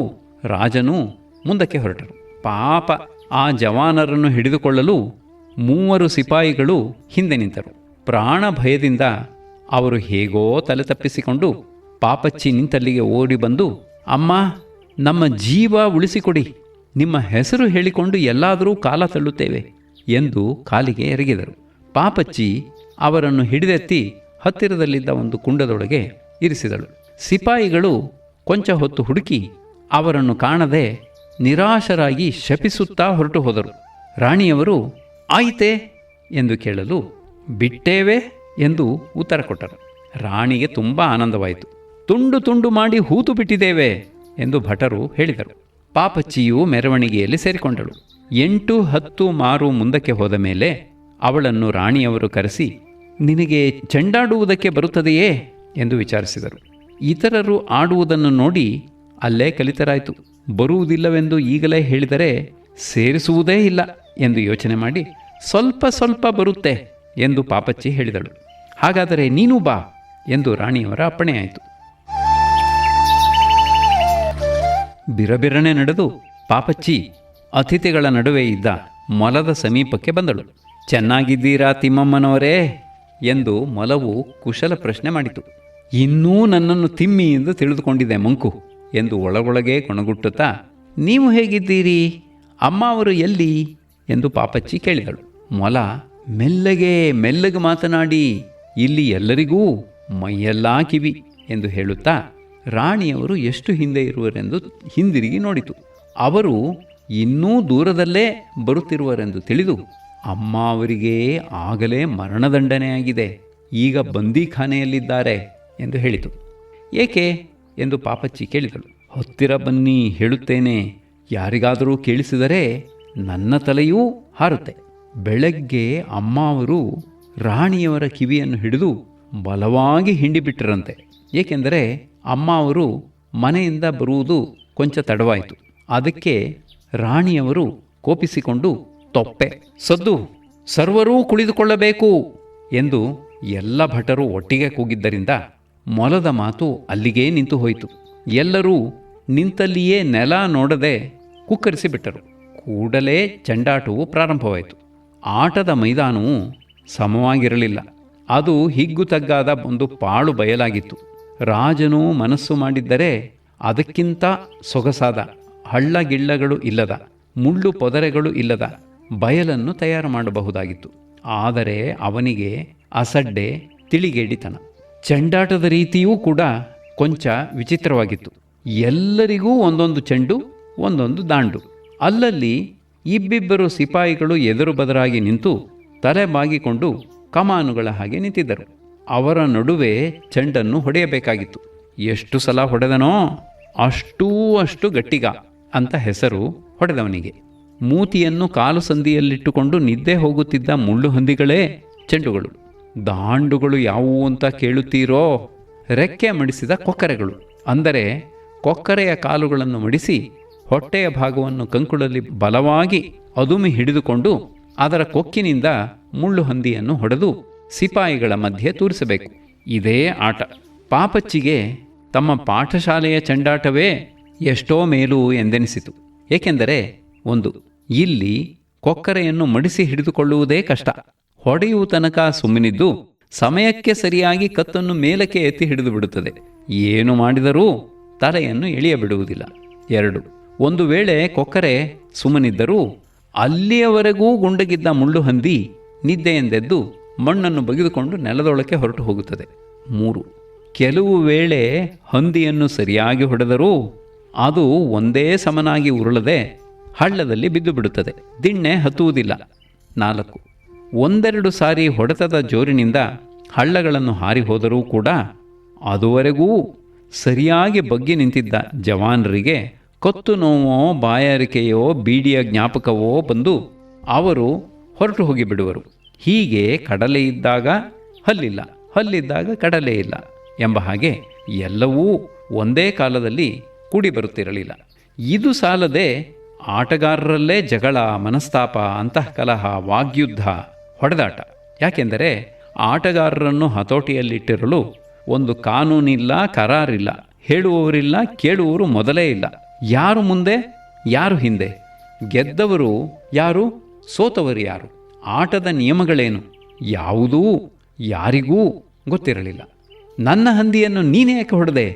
ರಾಜನೂ ಮುಂದಕ್ಕೆ ಹೊರಟರು. ಪಾಪ, ಆ ಜವಾನರನ್ನು ಹಿಡಿದುಕೊಳ್ಳಲು ಮೂವರು ಸಿಪಾಯಿಗಳು ಹಿಂದೆ ನಿಂತರು. ಪ್ರಾಣ ಭಯದಿಂದ ಅವರು ಹೇಗೋ ತಲೆ ತಪ್ಪಿಸಿಕೊಂಡು ಪಾಪಚ್ಚಿ ನಿಂತಲ್ಲಿಗೆ ಓಡಿ ಬಂದು, ಅಮ್ಮ, ನಮ್ಮ ಜೀವ ಉಳಿಸಿಕೊಡಿ, ನಿಮ್ಮ ಹೆಸರು ಹೇಳಿಕೊಂಡು ಎಲ್ಲಾದರೂ ಕಾಲ ತಳ್ಳುತ್ತೇವೆ ಎಂದು ಕಾಲಿಗೆ ಎರಗಿದರು. ಪಾಪಚ್ಚಿ ಅವರನ್ನು ಹಿಡಿದೆತ್ತಿ ಹತ್ತಿರದಲ್ಲಿದ್ದ ಒಂದು ಕುಂಡದೊಳಗೆ ಇರಿಸಿದಳು. ಸಿಪಾಯಿಗಳು ಕೊಂಚ ಹೊತ್ತು ಹುಡುಕಿ ಅವರನ್ನು ಕಾಣದೆ ನಿರಾಶರಾಗಿ ಶಪಿಸುತ್ತಾ ಹೊರಟು ಹೋದರು. ರಾಣಿಯವರು, ಆಯಿತೆ ಎಂದು ಕೇಳಲು, ಬಿಟ್ಟೇವೆ ಎಂದು ಉತ್ತರ ಕೊಟ್ಟರು. ರಾಣಿಗೆ ತುಂಬ ಆನಂದವಾಯಿತು. ತುಂಡು ತುಂಡು ಮಾಡಿ ಹೂತು ಬಿಟ್ಟಿದ್ದೇವೆ ಎಂದು ಭಟರು ಹೇಳಿದರು. ಪಾಪಚ್ಚಿಯು ಮೆರವಣಿಗೆಯಲ್ಲಿ ಸೇರಿಕೊಂಡಳು. 8-10 ಮಾರು ಮುಂದಕ್ಕೆ ಹೋದ ಮೇಲೆ ಅವಳನ್ನು ರಾಣಿಯವರು ಕರೆಸಿ, ನಿನಗೆ ಚೆಂಡಾಡುವುದಕ್ಕೆ ಬರುತ್ತದೆಯೇ ಎಂದು ವಿಚಾರಿಸಿದರು. ಇತರರು ಆಡುವುದನ್ನು ನೋಡಿ ಅಲ್ಲೇ ಕಲಿತರಾಯಿತು. ಬರುವುದಿಲ್ಲವೆಂದು ಈಗಲೇ ಹೇಳಿದರೆ ಸೇರಿಸುವುದೇ ಇಲ್ಲ ಎಂದು ಯೋಚನೆ ಮಾಡಿ, ಸ್ವಲ್ಪ ಸ್ವಲ್ಪ ಬರುತ್ತೆ ಎಂದು ಪಾಪಚ್ಚಿ ಹೇಳಿದಳು. ಹಾಗಾದರೆ ನೀನು ಬಾ ಎಂದು ರಾಣಿಯವರ ಅಪ್ಪಣೆಯಾಯಿತು. ಬಿರಬಿರನೆ ನಡೆದು ಪಾಪಚ್ಚಿ ಅತಿಥಿಗಳ ನಡುವೆ ಇದ್ದ ಮೊಲದ ಸಮೀಪಕ್ಕೆ ಬಂದಳು. ಚೆನ್ನಾಗಿದ್ದೀರಾ ತಿಮ್ಮಮ್ಮನವರೇ ಎಂದು ಮೊಲವು ಕುಶಲ ಪ್ರಶ್ನೆ ಮಾಡಿತು. ಇನ್ನೂ ನನ್ನನ್ನು ತಿಮ್ಮಿ ಎಂದು ತಿಳಿದುಕೊಂಡಿದೆ ಮಂಕು ಎಂದು ಒಳಗೊಳಗೆ ಕೊಣಗುಟ್ಟುತ್ತಾ, ನೀವು ಹೇಗಿದ್ದೀರಿ, ಅಮ್ಮ ಅವರು ಎಲ್ಲಿ ಎಂದು ಪಾಪಚ್ಚಿ ಕೇಳಿದಳು. ಮೊಲ ಮೆಲ್ಲಗೆ ಮಾತನಾಡಿ, ಇಲ್ಲಿ ಎಲ್ಲರಿಗೂ ಮೈಯೆಲ್ಲಾ ಕಿವಿ ಎಂದು ಹೇಳುತ್ತಾ ರಾಣಿಯವರು ಎಷ್ಟು ಹಿಂದೆ ಇರುವರೆಂದು ಹಿಂದಿರುಗಿ ನೋಡಿತು. ಅವರು ಇನ್ನೂ ದೂರದಲ್ಲೇ ಬರುತ್ತಿರುವರೆಂದು ತಿಳಿದು, ಅಮ್ಮ ಅವರಿಗೆ ಆಗಲೇ ಮರಣದಂಡನೆಯಾಗಿದೆ, ಈಗ ಬಂದೀಖಾನೆಯಲ್ಲಿದ್ದಾರೆ ಎಂದು ಹೇಳಿತು. ಏಕೆ ಎಂದು ಪಾಪಚ್ಚಿ ಕೇಳಿದಳು. ಹತ್ತಿರ ಬನ್ನಿ, ಹೇಳುತ್ತೇನೆ, ಯಾರಿಗಾದರೂ ಕೇಳಿಸಿದರೆ ನನ್ನ ತಲೆಯೂ ಹಾರುತ್ತೆ. ಬೆಳಗ್ಗೆ ಅಮ್ಮ ಅವರು ರಾಣಿಯವರ ಕಿವಿಯನ್ನು ಹಿಡಿದು ಬಲವಾಗಿ ಹಿಂಡಿಬಿಟ್ಟರಂತೆ. ಏಕೆಂದರೆ ಅಮ್ಮ ಅವರು ಮನೆಯಿಂದ ಬರುವುದು ಕೊಂಚ ತಡವಾಯಿತು. ಅದಕ್ಕೆ ರಾಣಿಯವರು ಕೋಪಿಸಿಕೊಂಡು, ತೊಪ್ಪೆ, ಸದ್ದು, ಸರ್ವರೂ ಕುಳಿತುಕೊಳ್ಳಬೇಕು ಎಂದು ಎಲ್ಲ ಭಟರು ಒಟ್ಟಿಗೆ ಕೂಗಿದ್ದರಿಂದ ಮೊಲದ ಮಾತು ಅಲ್ಲಿಗೇ ನಿಂತು ಹೋಯಿತು. ಎಲ್ಲರೂ ನಿಂತಲ್ಲಿಯೇ ನೆಲ ನೋಡದೆ ಕುಕ್ಕರಿಸಿಬಿಟ್ಟರು. ಕೂಡಲೇ ಚೆಂಡಾಟವು ಪ್ರಾರಂಭವಾಯಿತು. ಆಟದ ಮೈದಾನವು ಸಮವಾಗಿರಲಿಲ್ಲ. ಅದು ಹಿಗ್ಗು ತಗ್ಗಾದ ಒಂದು ಪಾಳು ಬಯಲಾಗಿತ್ತು. ರಾಜನು ಮನಸ್ಸು ಮಾಡಿದ್ದರೆ ಅದಕ್ಕಿಂತ ಸೊಗಸಾದ, ಹಳ್ಳಗಿಳ್ಳಗಳು ಇಲ್ಲದ, ಮುಳ್ಳು ಪೊದರೆಗಳು ಇಲ್ಲದ ಬಯಲನ್ನು ತಯಾರು ಮಾಡಬಹುದಾಗಿತ್ತು. ಆದರೆ ಅವನಿಗೆ ಅಸಡ್ಡೆ, ತಿಳಿಗೇಡಿತನ. ಚೆಂಡಾಟದ ರೀತಿಯೂ ಕೂಡ ಕೊಂಚ ವಿಚಿತ್ರವಾಗಿತ್ತು. ಎಲ್ಲರಿಗೂ ಒಂದೊಂದು ಚೆಂಡು, ಒಂದೊಂದು ದಾಂಡು. ಅಲ್ಲಲ್ಲಿ ಇಬ್ಬಿಬ್ಬರು ಸಿಪಾಯಿಗಳು ಎದುರು ಬದರಾಗಿ ನಿಂತು ತಲೆ ಬಾಗಿಕೊಂಡು ಕಮಾನುಗಳ ಹಾಗೆ ನಿಂತಿದ್ದರು. ಅವರ ನಡುವೆ ಚೆಂಡನ್ನು ಹೊಡೆಯಬೇಕಾಗಿತ್ತು. ಎಷ್ಟು ಸಲ ಹೊಡೆದನೋ ಅಷ್ಟು ಗಟ್ಟಿಗ ಅಂತ ಹೆಸರು ಹೊಡೆದವನಿಗೆ. ಮೂತಿಯನ್ನು ಕಾಲು ಸಂದಿಯಲ್ಲಿಟ್ಟುಕೊಂಡು ನಿದ್ದೆ ಹೋಗುತ್ತಿದ್ದ ಮುಳ್ಳು ಹಂದಿಗಳೇ ಚೆಂಡುಗಳು. ದಾಂಡುಗಳು ಯಾವುವು ಅಂತ ಕೇಳುತ್ತೀರೋ? ರೆಕ್ಕೆ ಮಡಿಸಿದ ಕೊಕ್ಕರೆಗಳು. ಅಂದರೆ ಕೊಕ್ಕರೆಯ ಕಾಲುಗಳನ್ನು ಮಡಿಸಿ ಹೊಟ್ಟೆಯ ಭಾಗವನ್ನು ಕಂಕುಳಲ್ಲಿ ಬಲವಾಗಿ ಅದುಮಿ ಹಿಡಿದುಕೊಂಡು ಅದರ ಕೊಕ್ಕಿನಿಂದ ಮುಳ್ಳು ಹಂದಿಯನ್ನು ಹೊಡೆದು ಸಿಪಾಯಿಗಳ ಮಧ್ಯೆ ತೂರಿಸಬೇಕು. ಇದೇ ಆಟ. ಪಾಪಚ್ಚಿಗೆ ತಮ್ಮ ಪಾಠಶಾಲೆಯ ಚೆಂಡಾಟವೇ ಎಷ್ಟೋ ಮೇಲು ಎಂದೆನಿಸಿತು. ಏಕೆಂದರೆ ಒಂದು, ಇಲ್ಲಿ ಕೊಕ್ಕರೆಯನ್ನು ಮಡಿಸಿ ಹಿಡಿದುಕೊಳ್ಳುವುದೇ ಕಷ್ಟ. ಹೊಡೆಯುವ ತನಕ ಸುಮ್ಮನಿದ್ದು ಸಮಯಕ್ಕೆ ಸರಿಯಾಗಿ ಕತ್ತನ್ನು ಮೇಲಕ್ಕೆ ಎತ್ತಿ ಹಿಡಿದು ಬಿಡುತ್ತದೆ. ಏನು ಮಾಡಿದರೂ ತಲೆಯನ್ನು ಎಳೆಯ ಬಿಡುವುದಿಲ್ಲ. 2, ಒಂದು ವೇಳೆ ಕೊಕ್ಕರೆ ಸುಮ್ಮನಿದ್ದರೂ ಅಲ್ಲಿಯವರೆಗೂ ಗುಂಡಗಿದ್ದ ಮುಳ್ಳು ಹಂದಿ ನಿದ್ದೆಯೆಂದೆದ್ದು ಮಣ್ಣನ್ನು ಬಗೆದುಕೊಂಡು ನೆಲದೊಳಕ್ಕೆ ಹೊರಟು ಹೋಗುತ್ತದೆ. 3, ಕೆಲವು ವೇಳೆ ಹಂದಿಯನ್ನು ಸರಿಯಾಗಿ ಹೊಡೆದರೂ ಅದು ಒಂದೇ ಸಮನಾಗಿ ಉರುಳದೆ ಹಳ್ಳದಲ್ಲಿ ಬಿದ್ದು ಬಿಡುತ್ತದೆ, ದಿಣ್ಣೆ ಹತ್ತುವುದಿಲ್ಲ. 4, ಒಂದೆರಡು ಸಾರಿ ಹೊಡೆತದ ಜೋರಿನಿಂದ ಹಳ್ಳಗಳನ್ನು ಹಾರಿ ಹೋದರೂ ಕೂಡ ಅದುವರೆಗೂ ಸರಿಯಾಗಿ ಬಗ್ಗಿ ನಿಂತಿದ್ದ ಜವಾನರಿಗೆ ಕತ್ತು ನೋವೋ, ಬಾಯಾರಿಕೆಯೋ, ಬೀಡಿಯ ಜ್ಞಾಪಕವೋ ಬಂದು ಅವರು ಹೊರಟು ಹೋಗಿಬಿಡುವರು. ಹೀಗೆ ಕಡಲೆ ಇದ್ದಾಗ ಹಲ್ಲಿಲ್ಲ, ಹಲ್ಲಿದ್ದಾಗ ಕಡಲೆ ಇಲ್ಲ ಎಂಬ ಹಾಗೆ ಎಲ್ಲವೂ ಒಂದೇ ಕಾಲದಲ್ಲಿ ಕೂಡಿ ಬರುತ್ತಿರಲಿಲ್ಲ. ಇದು ಸಾಲದೆ ಆಟಗಾರರಲ್ಲೇ ಜಗಳ, ಮನಸ್ತಾಪ, ಅಂತಃಕಲಹ, ವಾಗ್ಯುದ್ಧ, ಹೊಡೆದಾಟ. ಯಾಕೆಂದರೆ ಆಟಗಾರರನ್ನು ಹತೋಟಿಯಲ್ಲಿಟ್ಟಿರಲು ಒಂದು ಕಾನೂನಿಲ್ಲ, ಕರಾರಿಲ್ಲ, ಹೇಳುವವರಿಲ್ಲ, ಕೇಳುವವರು ಮೊದಲೇ ಇಲ್ಲ. ಯಾರು ಮುಂದೆ, ಯಾರು ಹಿಂದೆ, ಗೆದ್ದವರು ಯಾರು, ಸೋತವರು ಯಾರು, ಆಟದ ನಿಯಮಗಳೇನು ಯಾವುದೂ ಯಾರಿಗೂ ಗೊತ್ತಿರಲಿಲ್ಲ. ನನ್ನ ಹಂದಿಯನ್ನು ನೀನೇ ಯಾಕೆ ಹೊಡೆದೆ,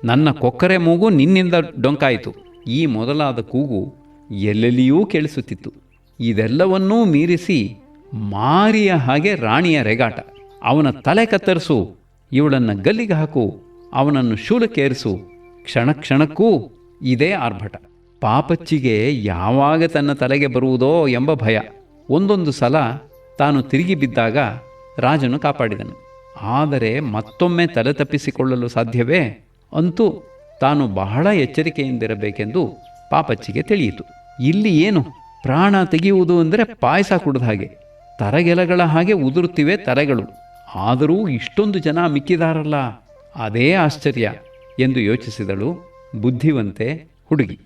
ನನ್ನ ಕೊಕ್ಕರೆ ಮೂಗು ನಿನ್ನಿಂದ ಡೊಂಕಾಯಿತು, ಈ ಮೊದಲಾದ ಕೂಗು ಎಲ್ಲೆಲ್ಲಿಯೂ ಕೇಳಿಸುತ್ತಿತ್ತು. ಇದೆಲ್ಲವನ್ನೂ ಮೀರಿಸಿ ಮಾರಿಯ ಹಾಗೆ ರಾಣಿಯ ರೆಗಾಟ. ಅವನ ತಲೆ ಕತ್ತರಿಸು, ಇವಳನ್ನು ಗಲ್ಲಿಗೆ ಹಾಕು, ಅವನನ್ನು ಶೂಲಕ್ಕೇರಿಸು. ಕ್ಷಣ ಕ್ಷಣಕ್ಕೂ ಇದೇ ಆರ್ಭಟ. ಪಾಪಚ್ಚಿಗೆ ಯಾವಾಗ ತನ್ನ ತಲೆಗೆ ಬರುವುದೋ ಎಂಬ ಭಯ. ಒಂದೊಂದು ಸಲ ತಾನು ತಿರುಗಿ ಬಿದ್ದಾಗ ರಾಜನು ಕಾಪಾಡಿದನು. ಆದರೆ ಮತ್ತೊಮ್ಮೆ ತಲೆ ತಪ್ಪಿಸಿಕೊಳ್ಳಲು ಸಾಧ್ಯವೇ? ಅಂತೂ ತಾನು ಬಹಳ ಎಚ್ಚರಿಕೆಯಿಂದಿರಬೇಕೆಂದು ಪಾಪಚ್ಚಿಗೆ ತಿಳಿಯಿತು. ಇಲ್ಲಿ ಏನು, ಪ್ರಾಣ ತೆಗೆಯುವುದು ಅಂದರೆ ಪಾಯಸ ಕುಡಿದ ಹಾಗೆ, ತರಗೆಲಗಳ ಹಾಗೆ ಉದುರುತ್ತಿವೆ ತಲೆಗಳು. ಆದರೂ ಇಷ್ಟೊಂದು ಜನ ಮಿಕ್ಕಿದಾರಲ್ಲ, ಅದೇ ಆಶ್ಚರ್ಯ ಎಂದು ಯೋಚಿಸಿದಳು ಬುದ್ಧಿವಂತೆ ಹುಡುಗಿ.